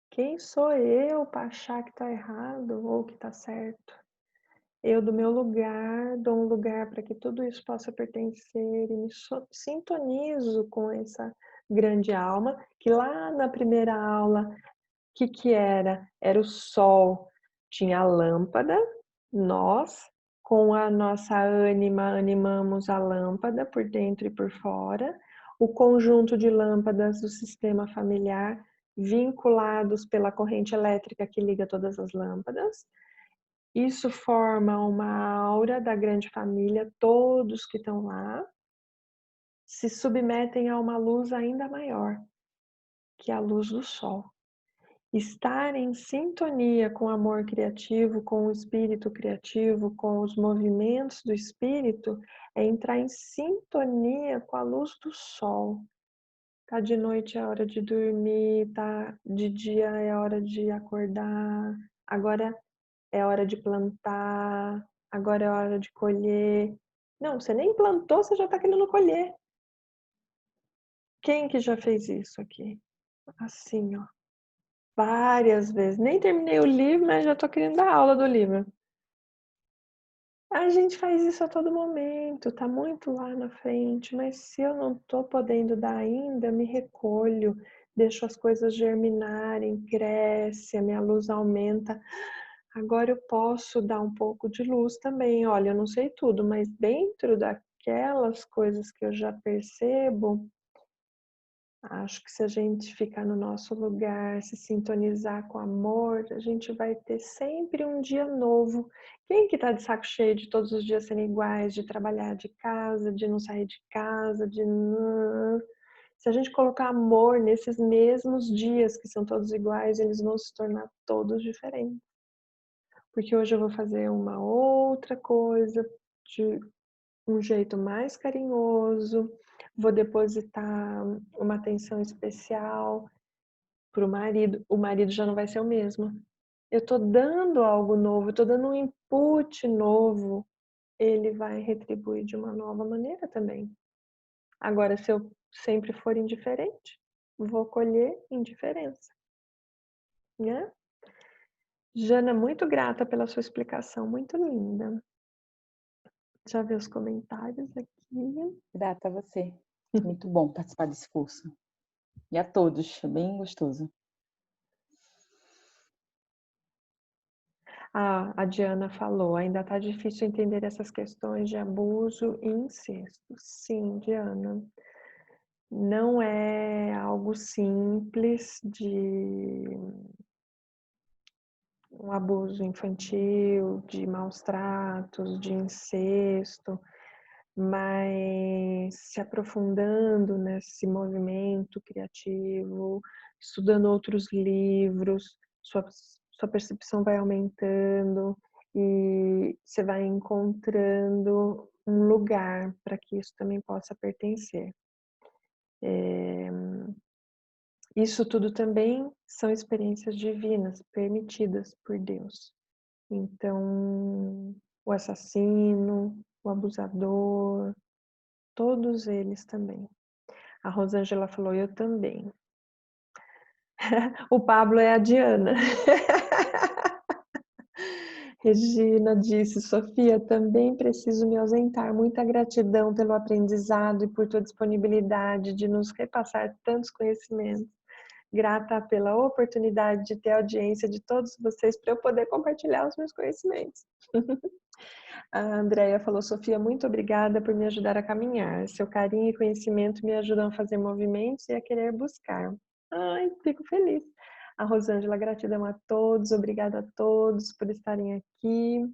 quem sou eu para achar que tá errado ou que tá certo? Eu, do meu lugar, dou um lugar para que tudo isso possa pertencer e me sintonizo com essa grande alma, que lá na primeira aula, o que era? Era o sol, tinha a lâmpada, nós, com a nossa ânima, animamos a lâmpada por dentro e por fora, o conjunto de lâmpadas do sistema familiar, vinculados pela corrente elétrica que liga todas as lâmpadas. Isso forma uma aura da grande família, todos que estão lá se submetem a uma luz ainda maior, que é a luz do sol. Estar em sintonia com o amor criativo, com o espírito criativo, com os movimentos do espírito, é entrar em sintonia com a luz do sol. Tá de noite é hora de dormir, tá de dia é hora de acordar. Agora é hora de plantar, agora é hora de colher. Não, você nem plantou, você já está querendo colher. Quem que já fez isso aqui? Assim, ó. Várias vezes. Nem terminei o livro, mas já estou querendo dar aula do livro. A gente faz isso a todo momento, tá muito lá na frente, mas se eu não estou podendo dar ainda, me recolho, deixo as coisas germinarem, cresce, a minha luz aumenta. Agora eu posso dar um pouco de luz também. Olha, eu não sei tudo, mas dentro daquelas coisas que eu já percebo, acho que se a gente ficar no nosso lugar, se sintonizar com amor, a gente vai ter sempre um dia novo. Quem que tá de saco cheio de todos os dias serem iguais, de trabalhar de casa, de não sair de casa, de... Se a gente colocar amor nesses mesmos dias que são todos iguais, eles vão se tornar todos diferentes. Porque hoje eu vou fazer uma outra coisa, um jeito mais carinhoso, vou depositar uma atenção especial para o marido já não vai ser o mesmo. Eu estou dando algo novo, eu estou dando um input novo, ele vai retribuir de uma nova maneira também. Agora, se eu sempre for indiferente, vou colher indiferença, né? Jana, muito grata pela sua explicação, muito linda. Já vi os comentários aqui. Grata a você. Muito bom participar desse curso. E a todos, é bem gostoso. A Diana falou, ainda está difícil entender essas questões de abuso e incesto. Sim, Diana. Não é algo simples de um abuso infantil, de maus tratos, de incesto, mas se aprofundando nesse movimento criativo, estudando outros livros, sua percepção vai aumentando e você vai encontrando um lugar para que isso também possa pertencer. Isso tudo também são experiências divinas, permitidas por Deus. Então, o assassino, o abusador, todos eles também. A Rosângela falou, eu também. O Pablo é a Diana. Regina disse, Sofia, também preciso me ausentar. Muita gratidão pelo aprendizado e por tua disponibilidade de nos repassar tantos conhecimentos. Grata pela oportunidade de ter a audiência de todos vocês para eu poder compartilhar os meus conhecimentos. A Andrea falou, Sofia, muito obrigada por me ajudar a caminhar. Seu carinho e conhecimento me ajudam a fazer movimentos e a querer buscar. Ai, fico feliz. A Rosângela, gratidão a todos, obrigada a todos por estarem aqui.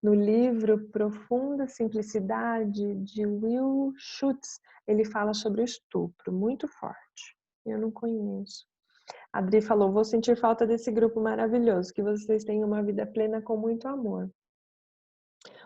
No livro Profunda Simplicidade, de Will Schutz, ele fala sobre o estupro, muito forte. Eu não conheço. A Adri falou, vou sentir falta desse grupo maravilhoso, que vocês tenham uma vida plena com muito amor.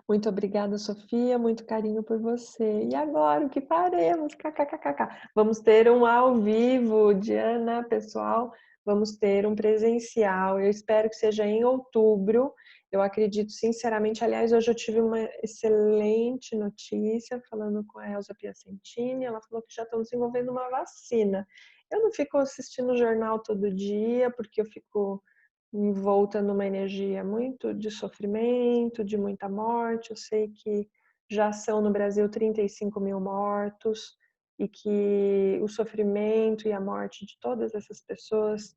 Muito obrigada, Sofia, muito carinho por você. E agora, o que faremos? KKKK. Vamos ter um ao vivo, Diana, pessoal, vamos ter um presencial. Eu espero que seja em outubro. Eu acredito sinceramente, aliás, hoje eu tive uma excelente notícia falando com a Elza Piacentini, ela falou que já estão desenvolvendo uma vacina. Eu não fico assistindo o jornal todo dia, porque eu fico envolta numa energia muito de sofrimento, de muita morte. Eu sei que já são no Brasil 35 mil mortos e que o sofrimento e a morte de todas essas pessoas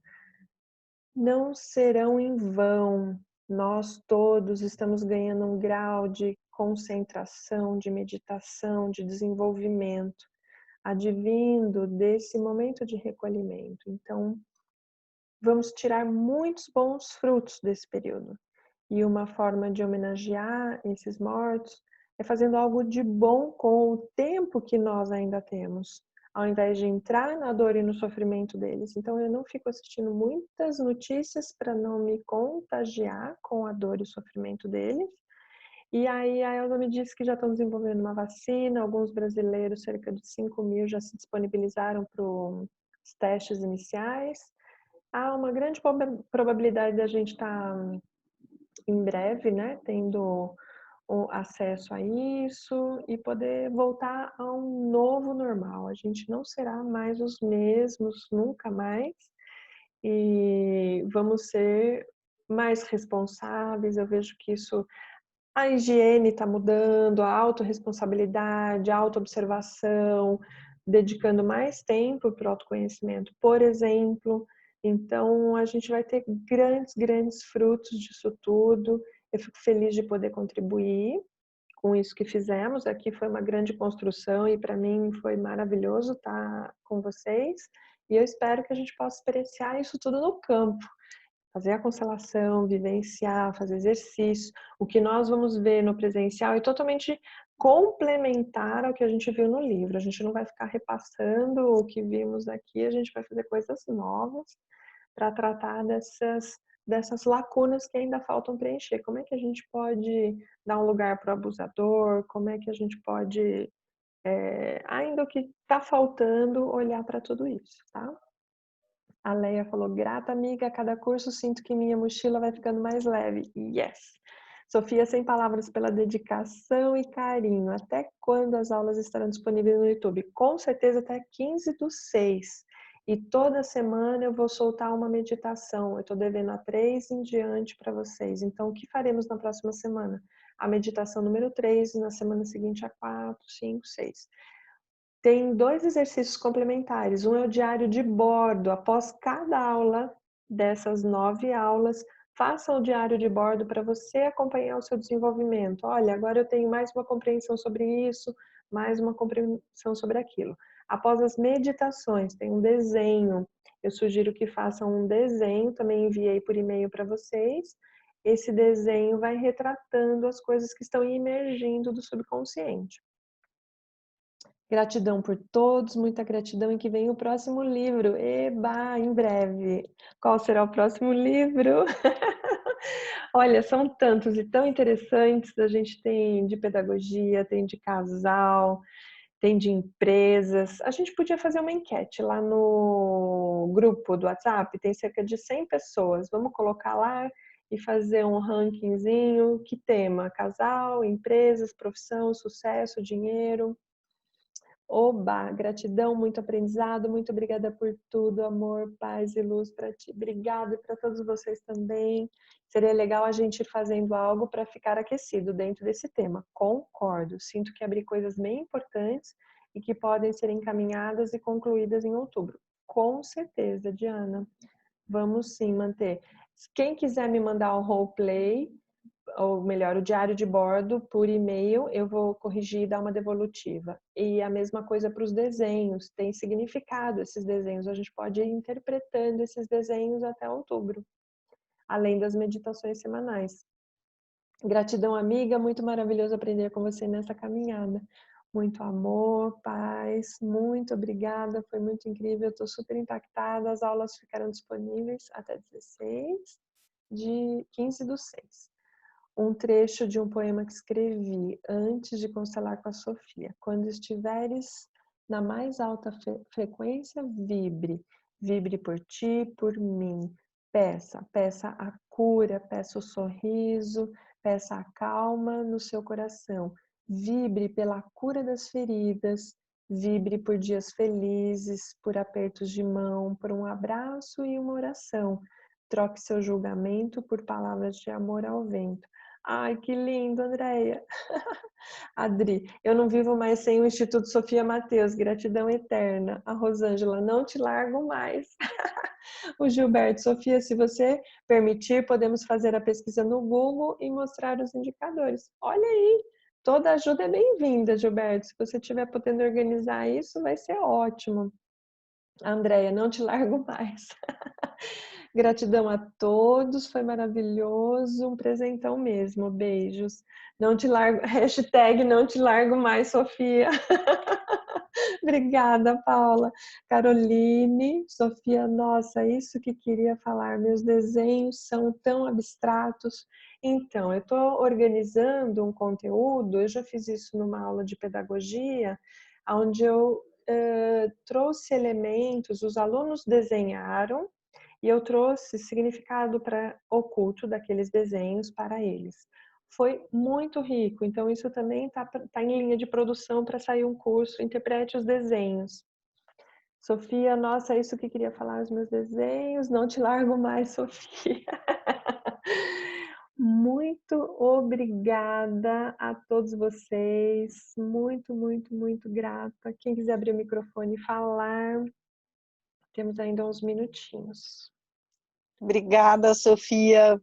não serão em vão. Nós todos estamos ganhando um grau de concentração, de meditação, de desenvolvimento, advindo desse momento de recolhimento. Então, vamos tirar muitos bons frutos desse período. E uma forma de homenagear esses mortos é fazendo algo de bom com o tempo que nós ainda temos, ao invés de entrar na dor e no sofrimento deles. Então eu não fico assistindo muitas notícias para não me contagiar com a dor e o sofrimento deles. E aí a Elza me disse que já estão desenvolvendo uma vacina, alguns brasileiros, cerca de 5 mil, já se disponibilizaram para os testes iniciais. Há uma grande probabilidade da gente estar em breve, né, tendo acesso a isso e poder voltar a um novo normal. A gente não será mais os mesmos, nunca mais, e vamos ser mais responsáveis. Eu vejo que isso, a higiene está mudando, a autorresponsabilidade, a autoobservação, dedicando mais tempo para o autoconhecimento, por exemplo. Então, a gente vai ter grandes frutos disso tudo. Eu fico feliz de poder contribuir com isso que fizemos. Aqui foi uma grande construção e para mim foi maravilhoso estar com vocês. E eu espero que a gente possa experienciar isso tudo no campo. Fazer a constelação, vivenciar, fazer exercício. O que nós vamos ver no presencial é totalmente complementar ao que a gente viu no livro. A gente não vai ficar repassando o que vimos aqui, a gente vai fazer coisas novas para tratar dessas lacunas que ainda faltam preencher. Como é que a gente pode dar um lugar para o abusador? Como é que a gente pode, ainda o que está faltando, olhar para tudo isso, tá? A Leia falou, grata amiga, a cada curso sinto que minha mochila vai ficando mais leve. Yes! Sofia, sem palavras pela dedicação e carinho. Até quando as aulas estarão disponíveis no YouTube? Com certeza até 15/6. E toda semana eu vou soltar uma meditação. Eu estou devendo a 3 em diante para vocês. Então, o que faremos na próxima semana? A meditação número 3, na semana seguinte a 4, 5, 6. Tem 2 exercícios complementares. Um é o diário de bordo. Após cada aula dessas 9 aulas, faça o diário de bordo para você acompanhar o seu desenvolvimento. Olha, agora eu tenho mais uma compreensão sobre isso, mais uma compreensão sobre aquilo. Após as meditações, tem um desenho. Eu sugiro que façam um desenho, também enviei por e-mail para vocês. Esse desenho vai retratando as coisas que estão emergindo do subconsciente. Gratidão por todos, muita gratidão e que venha o próximo livro. Eba, em breve. Qual será o próximo livro? Olha, são tantos e tão interessantes. A gente tem de pedagogia, tem de casal, tem de empresas. A gente podia fazer uma enquete lá no grupo do WhatsApp, tem cerca de 100 pessoas. Vamos colocar lá e fazer um rankingzinho. Que tema? Casal, empresas, profissão, sucesso, dinheiro. Oba, gratidão, muito aprendizado, muito obrigada por tudo, amor, paz e luz para ti. Obrigada e para todos vocês também. Seria legal a gente ir fazendo algo para ficar aquecido dentro desse tema. Concordo, sinto que abri coisas bem importantes e que podem ser encaminhadas e concluídas em outubro. Com certeza, Diana. Vamos sim manter. Quem quiser me mandar o roleplay, ou melhor, o diário de bordo por e-mail, eu vou corrigir e dar uma devolutiva. E a mesma coisa para os desenhos, tem significado esses desenhos, a gente pode ir interpretando esses desenhos até outubro, além das meditações semanais. Gratidão, amiga, muito maravilhoso aprender com você nessa caminhada. Muito amor, paz, muito obrigada, foi muito incrível, estou super impactada, as aulas ficaram disponíveis até 15/6. Um trecho de um poema que escrevi antes de constelar com a Sofia. Quando estiveres na mais alta frequência, vibre. Vibre por ti, por mim. Peça a cura, peça o sorriso, peça a calma no seu coração. Vibre pela cura das feridas, vibre por dias felizes, por apertos de mão, por um abraço e uma oração. Troque seu julgamento por palavras de amor ao vento. Ai, que lindo, Andréia. Adri, eu não vivo mais sem o Instituto Sofia Mateus, gratidão eterna. A Rosângela, não te largo mais. O Gilberto, Sofia, se você permitir, podemos fazer a pesquisa no Google e mostrar os indicadores. Olha aí, toda ajuda é bem-vinda, Gilberto. Se você estiver podendo organizar isso, vai ser ótimo. Andréia, não te largo mais. Gratidão a todos, foi maravilhoso, um presentão mesmo, beijos. Não te largo, hashtag não te largo mais, Sofia. Obrigada, Paula. Caroline, Sofia, nossa, isso que queria falar, meus desenhos são tão abstratos. Então, eu estou organizando um conteúdo, eu já fiz isso numa aula de pedagogia, onde eu trouxe elementos, os alunos desenharam, e eu trouxe significado oculto daqueles desenhos para eles. Foi muito rico, então isso também está em linha de produção para sair um curso, Interprete os Desenhos. Sofia, nossa, isso que queria falar, os meus desenhos, não te largo mais, Sofia. Muito obrigada a todos vocês, muito, muito, muito grata. Quem quiser abrir o microfone e falar, temos ainda uns minutinhos. Obrigada, Sofia.